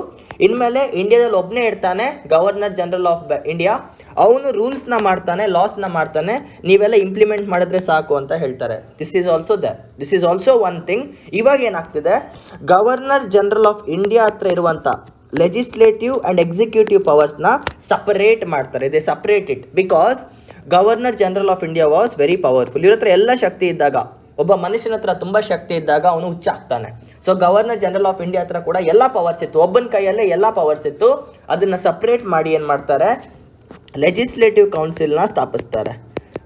ಇನ್ಮೇಲೆ ಇಂಡಿಯಾದಲ್ಲಿ ಒಬ್ಬನೇ ಇರ್ತಾನೆ ಗವರ್ನರ್ ಜನರಲ್ ಆಫ್ ಇಂಡಿಯಾ, ಅವನು ರೂಲ್ಸ್ನ ಮಾಡ್ತಾನೆ, ಲಾಸ್ನ ಮಾಡ್ತಾನೆ, ನೀವೆಲ್ಲ ಇಂಪ್ಲಿಮೆಂಟ್ ಮಾಡಿದ್ರೆ ಸಾಕು ಅಂತ ಹೇಳ್ತಾರೆ. This is also one thing. ಇವಾಗ ಏನಾಗ್ತಿದೆ, ಗವರ್ನರ್ ಜನರಲ್ ಆಫ್ ಇಂಡಿಯಾ ಹತ್ರ ಇರುವಂಥ ಲೆಜಿಸ್ಲೇಟಿವ್ ಆ್ಯಂಡ್ ಎಕ್ಸಿಕ್ಯೂಟಿವ್ ಪವರ್ಸ್ನ ಸಪರೇಟ್ ಮಾಡ್ತಾರೆ. They separate it because governor general of India was very powerful. ಇವ್ರ ಹತ್ರ ಎಲ್ಲ ಶಕ್ತಿ ಇದ್ದಾಗ, ಒಬ್ಬ ಮನುಷ್ಯನ ಹತ್ರ ತುಂಬ ಶಕ್ತಿ ಇದ್ದಾಗ ಅವನು ಹುಚ್ಚಾಗ್ತಾನೆ. ಸೊ ಗವರ್ನರ್ ಜನರಲ್ ಆಫ್ ಇಂಡಿಯಾ ಹತ್ರ ಕೂಡ ಎಲ್ಲ ಪವರ್ಸ್ ಇತ್ತು, ಒಬ್ಬನ ಕೈಯಲ್ಲೇ ಎಲ್ಲ ಪವರ್ಸ್ ಇತ್ತು. ಅದನ್ನು ಸಪ್ರೇಟ್ ಮಾಡಿ ಏನು ಮಾಡ್ತಾರೆ, ಲೆಜಿಸ್ಲೇಟಿವ್ ಕೌನ್ಸಿಲ್ನ ಸ್ಥಾಪಿಸ್ತಾರೆ.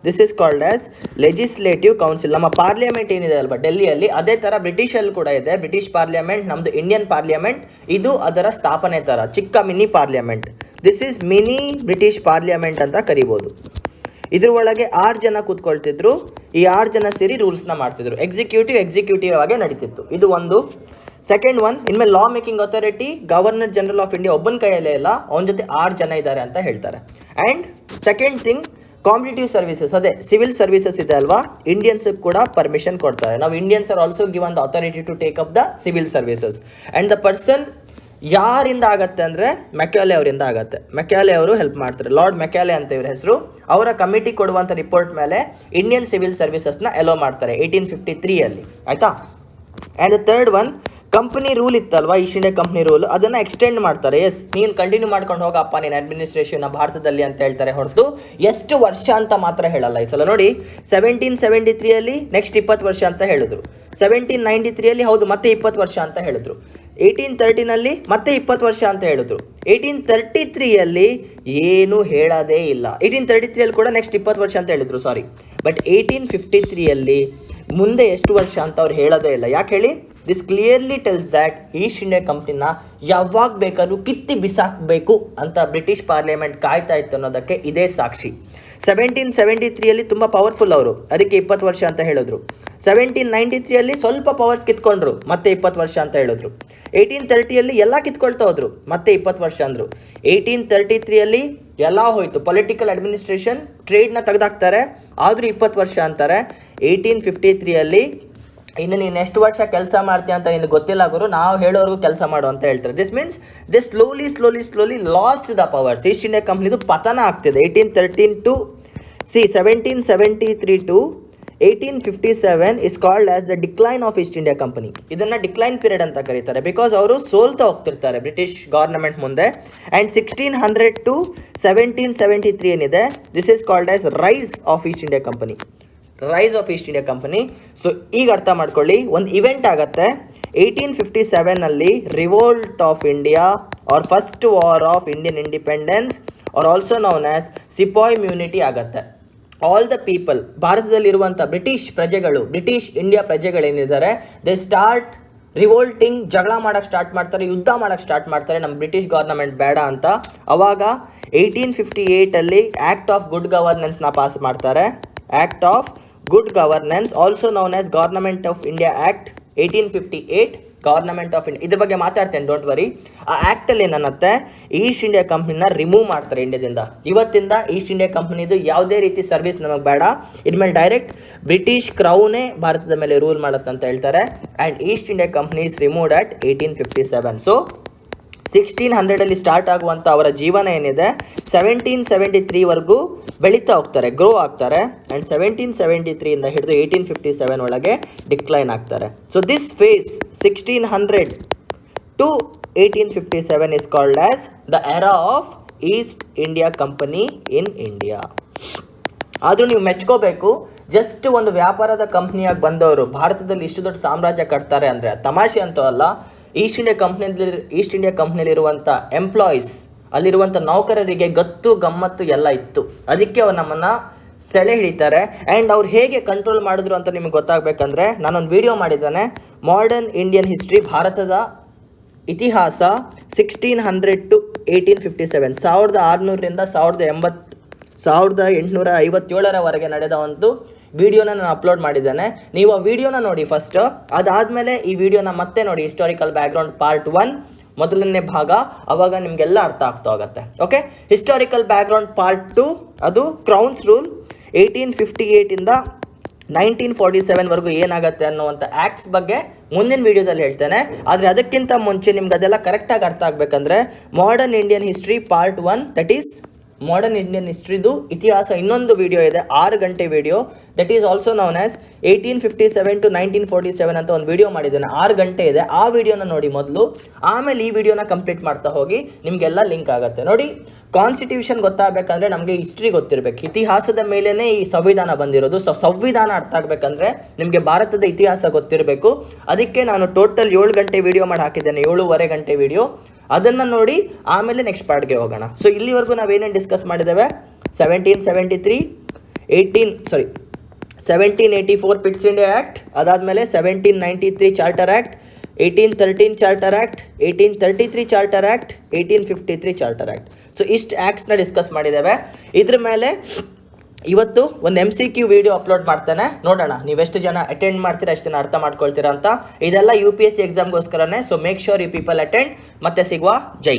This is called as legislative council. ನಮ್ಮ ಪಾರ್ಲಿಮೆಂಟ್ ಏನಿದೆ ಅಲ್ವಾ ಡೆಲ್ಲಿಯಲ್ಲಿ, ಅದೇ ಥರ ಬ್ರಿಟಿಷಲ್ಲಿ ಕೂಡ ಇದೆ. ಬ್ರಿಟಿಷ್ ಪಾರ್ಲಿಮೆಂಟ್, ನಮ್ಮದು ಇಂಡಿಯನ್ ಪಾರ್ಲಿಮೆಂಟ್, ಇದು ಅದರ ಸ್ಥಾಪನೆ ಥರ, ಚಿಕ್ಕ mini parliament. This is mini British parliament ಅಂತ ಕರಿಬೋದು. ಇದ್ರ ಒಳಗೆ 6 ಜನ ಕೂತ್ಕೊಳ್ತಿದ್ರು. ಈ 6 ಜನ ಸೇರಿ ರೂಲ್ಸ್ನ ಮಾಡ್ತಿದ್ರು. ಎಕ್ಸಿಕ್ಯೂಟಿವ್ ಆಗೇ ನಡೀತಿತ್ತು. ಇದು ಒಂದು. ಸೆಕೆಂಡ್ ಒನ್, ಇನ್ಮೇಲೆ ಲಾ making authority governor general of India ಒಬ್ಬನ ಕೈಯಲ್ಲೇ ಇಲ್ಲ, ಅವನ ಜೊತೆ 6 ಜನ ಇದ್ದಾರೆ ಅಂತ ಹೇಳ್ತಾರೆ. And second thing, competitive services, ಅದೇ ಸಿವಿಲ್ ಸರ್ವಿಸಸ್ ಇದೆ ಅಲ್ವಾ, ಇಂಡಿಯನ್ಸ್ಗೆ ಕೂಡ ಪರ್ಮಿಷನ್ ಕೊಡ್ತಾರೆ. ನಾವು Indians are also given the authority to take up the civil services. And the person ಯಾರಿಂದ ಆಗತ್ತೆ ಅಂದರೆ ಮೆಕ್ಯಾಲೆ ಅವರಿಂದ ಆಗತ್ತೆ. ಮೆಕ್ಯಾಲೆ ಅವರು ಹೆಲ್ಪ್ ಮಾಡ್ತಾರೆ. ಲಾರ್ಡ್ ಮೆಕ್ಯಾಲೆ ಅಂತ ಇವ್ರ ಹೆಸರು. ಅವರ ಕಮಿಟಿ ಕೊಡುವಂಥ ರಿಪೋರ್ಟ್ ಮೇಲೆ ಇಂಡಿಯನ್ ಸಿವಿಲ್ ಸರ್ವಿಸಸ್ನ ಅಲೋ ಮಾಡ್ತಾರೆ 1853 ಆಯಿತಾ. And the third one, company rule ಇತ್ತಲ್ವಾ, ಈಸ್ಟ್ ಇಂಡಿಯಾ ಕಂಪ್ನಿ ರೂಲ್, ಅದನ್ನು ಎಕ್ಸ್ಟೆಂಡ್ ಮಾಡ್ತಾರೆ. ಎಸ್, ನೀನು ಕಂಟಿನ್ಯೂ ಮಾಡ್ಕೊಂಡು ಹೋಗಪ್ಪ ನೀನು ಅಡ್ಮಿನಿಸ್ಟ್ರೇಷನ್ ಭಾರತದಲ್ಲಿ ಅಂತ ಹೇಳ್ತಾರೆ ಹೊರತು ಎಷ್ಟು ವರ್ಷ ಅಂತ ಮಾತ್ರ ಹೇಳಲ್ಲ. ಈ ಸಲ ನೋಡಿ, 1773 ನೆಕ್ಸ್ಟ್ 20 ವರ್ಷ ಅಂತ ಹೇಳಿದ್ರು. 1793 ಹೌದು ಮತ್ತೆ 20 ವರ್ಷ ಅಂತ ಹೇಳಿದ್ರು. 1813 ಮತ್ತೆ 20 ವರ್ಷ ಅಂತ ಹೇಳಿದ್ರು. 1833 ಏನೂ ಹೇಳೋದೇ ಇಲ್ಲ. 1833 ಕೂಡ ನೆಕ್ಸ್ಟ್ 20 ವರ್ಷ ಅಂತ ಹೇಳಿದ್ರು, ಸಾರಿ. ಬಟ್ 1853 ಮುಂದೆ ಎಷ್ಟು ವರ್ಷ ಅಂತ ಅವ್ರು ಹೇಳೋದೇ ಇಲ್ಲ. ಯಾಕೆ ಹೇಳಿ? This clearly tells that East India ಕಂಪ್ನಿನ ಯಾವಾಗ ಬೇಕಾದ್ರೂ ಕಿತ್ತಿ ಬಿಸಾಕಬೇಕು ಅಂತ ಬ್ರಿಟಿಷ್ ಪಾರ್ಲಿಮೆಂಟ್ ಕಾಯ್ತಾ ಇತ್ತು ಅನ್ನೋದಕ್ಕೆ ಇದೇ ಸಾಕ್ಷಿ. 1773 ತುಂಬ ಪವರ್ಫುಲ್ ಅವರು, ಅದಕ್ಕೆ 20 ವರ್ಷ ಅಂತ ಹೇಳಿದ್ರು. 1793 ಸ್ವಲ್ಪ ಪವರ್ಸ್ ಕಿತ್ಕೊಂಡ್ರು, ಮತ್ತೆ 20 ವರ್ಷ ಅಂತ ಹೇಳಿದ್ರು. 1830 ಎಲ್ಲ ಕಿತ್ಕೊಳ್ತಾ ಹೋದ್ರು, ಮತ್ತೆ 20 ವರ್ಷ ಅಂದರು. 1833 ಎಲ್ಲ ಹೋಯಿತು, ಪೊಲಿಟಿಕಲ್ ಅಡ್ಮಿನಿಸ್ಟ್ರೇಷನ್, ಟ್ರೇಡ್ನ ತೆಗೆದಾಕ್ತಾರೆ, ಆದರೂ 20 ವರ್ಷ ಅಂತಾರೆ. 1853 ಇನ್ನು ನೀನು ಎಷ್ಟು ವರ್ಷ ಕೆಲಸ ಮಾಡ್ತೀಯ ಅಂತ ನಿನಗೆ ಗೊತ್ತಿಲ್ಲ ಗುರು, ನಾವು ಹೇಳೋರ್ಗೂ ಕೆಲಸ ಮಾಡು ಅಂತ ಹೇಳ್ತಾರೆ. This means they slowly loss the powers. East India ಕಂಪ್ನಿದು ಪತನ ಆಗ್ತಿದೆ. 1773 to 1857 is called as the decline of East India Company. ಇದನ್ನು ಡಿಕ್ಲೈನ್ ಪೀರಿಯಡ್ ಅಂತ ಕರೀತಾರೆ, ಬಿಕಾಸ್ ಅವರು ಸೋಲ್ತಾ ಹೋಗ್ತಿರ್ತಾರೆ ಬ್ರಿಟಿಷ್ ಗವರ್ನಮೆಂಟ್ ಮುಂದೆ. ಆ್ಯಂಡ್ 1600 to 1773 ಏನಿದೆ, this is called as rise of East India company. So ಈಗ ಅರ್ಥ ಮಾಡ್ಕೊಳ್ಳಿ, ಒಂದು ಇವೆಂಟ್ ಆಗುತ್ತೆ 1857 revolt of India or first war of Indian independence or also known as sepoy mutiny ಆಗುತ್ತೆ. ಆಲ್ ದ ಪೀಪಲ್, ಭಾರತದಲ್ಲಿರುವಂಥ ಬ್ರಿಟಿಷ್ ಇಂಡಿಯಾ ಪ್ರಜೆಗಳೇನಿದ್ದಾರೆ, ದೇ ಸ್ಟಾರ್ಟ್ ರಿವೋಲ್ಟಿಂಗ್, ಜಗಳ ಮಾಡೋಕ್ಕೆ ಸ್ಟಾರ್ಟ್ ಮಾಡ್ತಾರೆ, ಯುದ್ಧ ಮಾಡೋಕ್ಕೆ ಸ್ಟಾರ್ಟ್ ಮಾಡ್ತಾರೆ, ನಮ್ಮ ಬ್ರಿಟಿಷ್ ಗವರ್ನಮೆಂಟ್ ಬೇಡ ಅಂತ. ಅವಾಗ 1858 ಆ್ಯಕ್ಟ್ ಆಫ್ ಗುಡ್ ಗವರ್ನೆನ್ಸ್ನ ಪಾಸ್ ಮಾಡ್ತಾರೆ. Act of good governance, also known as government of India act 1858, government of India. ಇದ್ರ ಬಗ್ಗೆ ಮಾತಾಡ್ತೇನೆ, ಡೋಂಟ್ ವರಿ. ಆ ಆ್ಯಕ್ಟಲ್ಲಿ ಏನನ್ನತ್ತೆ, ಈಸ್ಟ್ ಇಂಡಿಯಾ ಕಂಪ್ನಿನ ರಿಮೂವ್ ಮಾಡ್ತಾರೆ ಇಂಡಿಯಾದಿಂದ. ಇವತ್ತಿಂದ ಈಸ್ಟ್ ಇಂಡಿಯಾ ಕಂಪ್ನಿದು ಯಾವುದೇ ರೀತಿ ಸರ್ವಿಸ್ ನಮಗೆ ಬೇಡ, ಇದ್ಮೇಲೆ ಡೈರೆಕ್ಟ್ ಬ್ರಿಟಿಷ್ ಕ್ರೌನೇ ಭಾರತದ ಮೇಲೆ ರೂಲ್ ಮಾಡುತ್ತೆ ಅಂತ ಹೇಳ್ತಾರೆ. And East India company is removed at 1857. So 1600 start ಆಗುವಂಥ ಅವರ ಜೀವನ ಏನಿದೆ 1773 ಬೆಳೀತಾ ಹೋಗ್ತಾರೆ, ಗ್ರೋ ಆಗ್ತಾರೆ. ಆ್ಯಂಡ್ 1773 ಹಿಡಿದು 1857 ಒಳಗೆ ಡಿಕ್ಲೈನ್ ಆಗ್ತಾರೆ. So this phase 1600 to 1857 is called as the era of East India Company in India. ಆದರೂ ನೀವು ಮೆಚ್ಕೋಬೇಕು, ಜಸ್ಟ್ ಒಂದು ವ್ಯಾಪಾರದ ಕಂಪ್ನಿಯಾಗಿ ಬಂದವರು ಭಾರತದಲ್ಲಿ ಇಷ್ಟು ದೊಡ್ಡ ಸಾಮ್ರಾಜ್ಯ ಕಟ್ತಾರೆ ಅಂದರೆ ತಮಾಷೆ ಅಂತೂ ಅಲ್ಲ. ಈಸ್ಟ್ ಇಂಡಿಯಾ ಕಂಪ್ನಿಯಲ್ಲಿರುವಂಥ ಎಂಪ್ಲಾಯೀಸ್, ಅಲ್ಲಿರುವಂಥ ನೌಕರರಿಗೆ ಗತ್ತು ಗಮ್ಮತ್ತು ಎಲ್ಲ ಇತ್ತು. ಅದಕ್ಕೆ ಅವ್ರು ನಮ್ಮನ್ನು ಸೆಳೆ ಹಿಡಿತಾರೆ. ಆ್ಯಂಡ್ ಅವ್ರು ಹೇಗೆ ಕಂಟ್ರೋಲ್ ಮಾಡಿದ್ರು ಅಂತ ನಿಮಗೆ ಗೊತ್ತಾಗಬೇಕಂದ್ರೆ ನಾನೊಂದು ವಿಡಿಯೋ ಮಾಡಿದ್ದಾನೆ, ಮಾಡರ್ನ್ ಇಂಡಿಯನ್ ಹಿಸ್ಟ್ರಿ, ಭಾರತದ ಇತಿಹಾಸ 1600 to 1857, 1600ರಿಂದ 1857ರವರೆಗೆ ನಡೆದ ಒಂದು ವಿಡಿಯೋನ ನಾನು ಅಪ್ಲೋಡ್ ಮಾಡಿದ್ದೇನೆ. ನೀವು ಆ ವಿಡಿಯೋನ ನೋಡಿ ಫಸ್ಟ್, ಅದಾದಮೇಲೆ ಈ ವಿಡಿಯೋನ ಮತ್ತೆ ನೋಡಿ, ಹಿಸ್ಟಾರಿಕಲ್ ಬ್ಯಾಕ್ಗ್ರೌಂಡ್ ಪಾರ್ಟ್ 1 ಮೊದಲನೇ ಭಾಗ, ಅವಾಗ ನಿಮಗೆಲ್ಲ ಅರ್ಥ ಆಗ್ತಾ ಹೋಗುತ್ತೆ. ಓಕೆ, ಹಿಸ್ಟಾರಿಕಲ್ ಬ್ಯಾಕ್ಗ್ರೌಂಡ್ ಪಾರ್ಟ್ 2 ಅದು ಕ್ರೌನ್ಸ್ ರೂಲ್ 1858ಇಂದ 1947ವರೆಗೂ ಏನಾಗುತ್ತೆ ಅನ್ನುವಂಥ ಆ್ಯಕ್ಟ್ಸ್ ಬಗ್ಗೆ ಮುಂದಿನ ವೀಡಿಯೋದಲ್ಲಿ ಹೇಳ್ತೇನೆ. ಆದರೆ ಅದಕ್ಕಿಂತ ಮುಂಚೆ ನಿಮ್ಗೆ ಅದೆಲ್ಲ ಕರೆಕ್ಟಾಗಿ ಅರ್ಥ ಆಗಬೇಕಂದ್ರೆ modern Indian history part 1, that is modern Indian ಹಿಸ್ಟ್ರಿದು ಇತಿಹಾಸ ಇನ್ನೊಂದು ವಿಡಿಯೋ ಇದೆ, 6 ಗಂಟೆ video, that is also known as 1857 to 1947 ಅಂತ ಒಂದು ವಿಡಿಯೋ ಮಾಡಿದ್ದೇನೆ, 6 ಗಂಟೆ ಇದೆ. ಆ ವಿಡಿಯೋನ ನೋಡಿ ಮೊದಲು, ಆಮೇಲೆ ಈ ವಿಡಿಯೋನ ಕಂಪ್ಲೀಟ್ ಮಾಡ್ತಾ ಹೋಗಿ, ನಿಮಗೆಲ್ಲ ಲಿಂಕ್ ಆಗುತ್ತೆ. ನೋಡಿ, ಕಾನ್ಸ್ಟಿಟ್ಯೂಷನ್ ಗೊತ್ತಾಗಬೇಕಂದ್ರೆ ನಮಗೆ ಹಿಸ್ಟ್ರಿ ಗೊತ್ತಿರಬೇಕು, ಇತಿಹಾಸದ ಮೇಲೇ ಈ ಸಂವಿಧಾನ ಬಂದಿರೋದು. ಸೊ ಸಂವಿಧಾನ ಅರ್ಥ ಆಗಬೇಕಂದ್ರೆ ನಿಮಗೆ ಭಾರತದ ಇತಿಹಾಸ ಗೊತ್ತಿರಬೇಕು. ಅದಕ್ಕೆ ನಾನು ಟೋಟಲ್ 7 ಗಂಟೆ ವಿಡಿಯೋ ಮಾಡಿ ಹಾಕಿದ್ದೇನೆ, 7.5 ಗಂಟೆ ವಿಡಿಯೋ. ಅದನ್ನು ನೋಡಿ ಆಮೇಲೆ ನೆಕ್ಸ್ಟ್ ಪಾರ್ಟ್ಗೆ ಹೋಗೋಣ. ಸೊ ಇಲ್ಲಿವರೆಗೂ ನಾವೇನೇನು ಡಿಸ್ಕಸ್ ಮಾಡಿದ್ದೇವೆ, 1784 ಪಿಟ್ಸ್ ಇಂಡಿಯಾ ಆ್ಯಕ್ಟ್, ಅದಾದಮೇಲೆ 1793 charter act, 1813 charter act, 1833 charter act, 1853 charter act. So ಇಷ್ಟು ಆ್ಯಕ್ಟ್ಸ್ನ ಡಿಸ್ಕಸ್ ಮಾಡಿದ್ದೇವೆ. ಇದ್ರ ಮೇಲೆ ಇವತ್ತು ಒಂದು MCQ ವಿಡಿಯೋ ಅಪ್ಲೋಡ್ ಮಾಡ್ತೇನೆ, ನೋಡೋಣ ನೀವೆಷ್ಟು ಜನ ಅಟೆಂಡ್ ಮಾಡ್ತೀರಾ, ಎಷ್ಟು ಜನ ಅರ್ಥ ಮಾಡ್ಕೊಳ್ತೀರಾ ಅಂತ. ಇದೆಲ್ಲ UPSC ಎಕ್ಸಾಮ್ಗೋಸ್ಕರನೇ. So make sure you people attend. ಮತ್ತೆ ಸಿಗುವ. ಜೈ.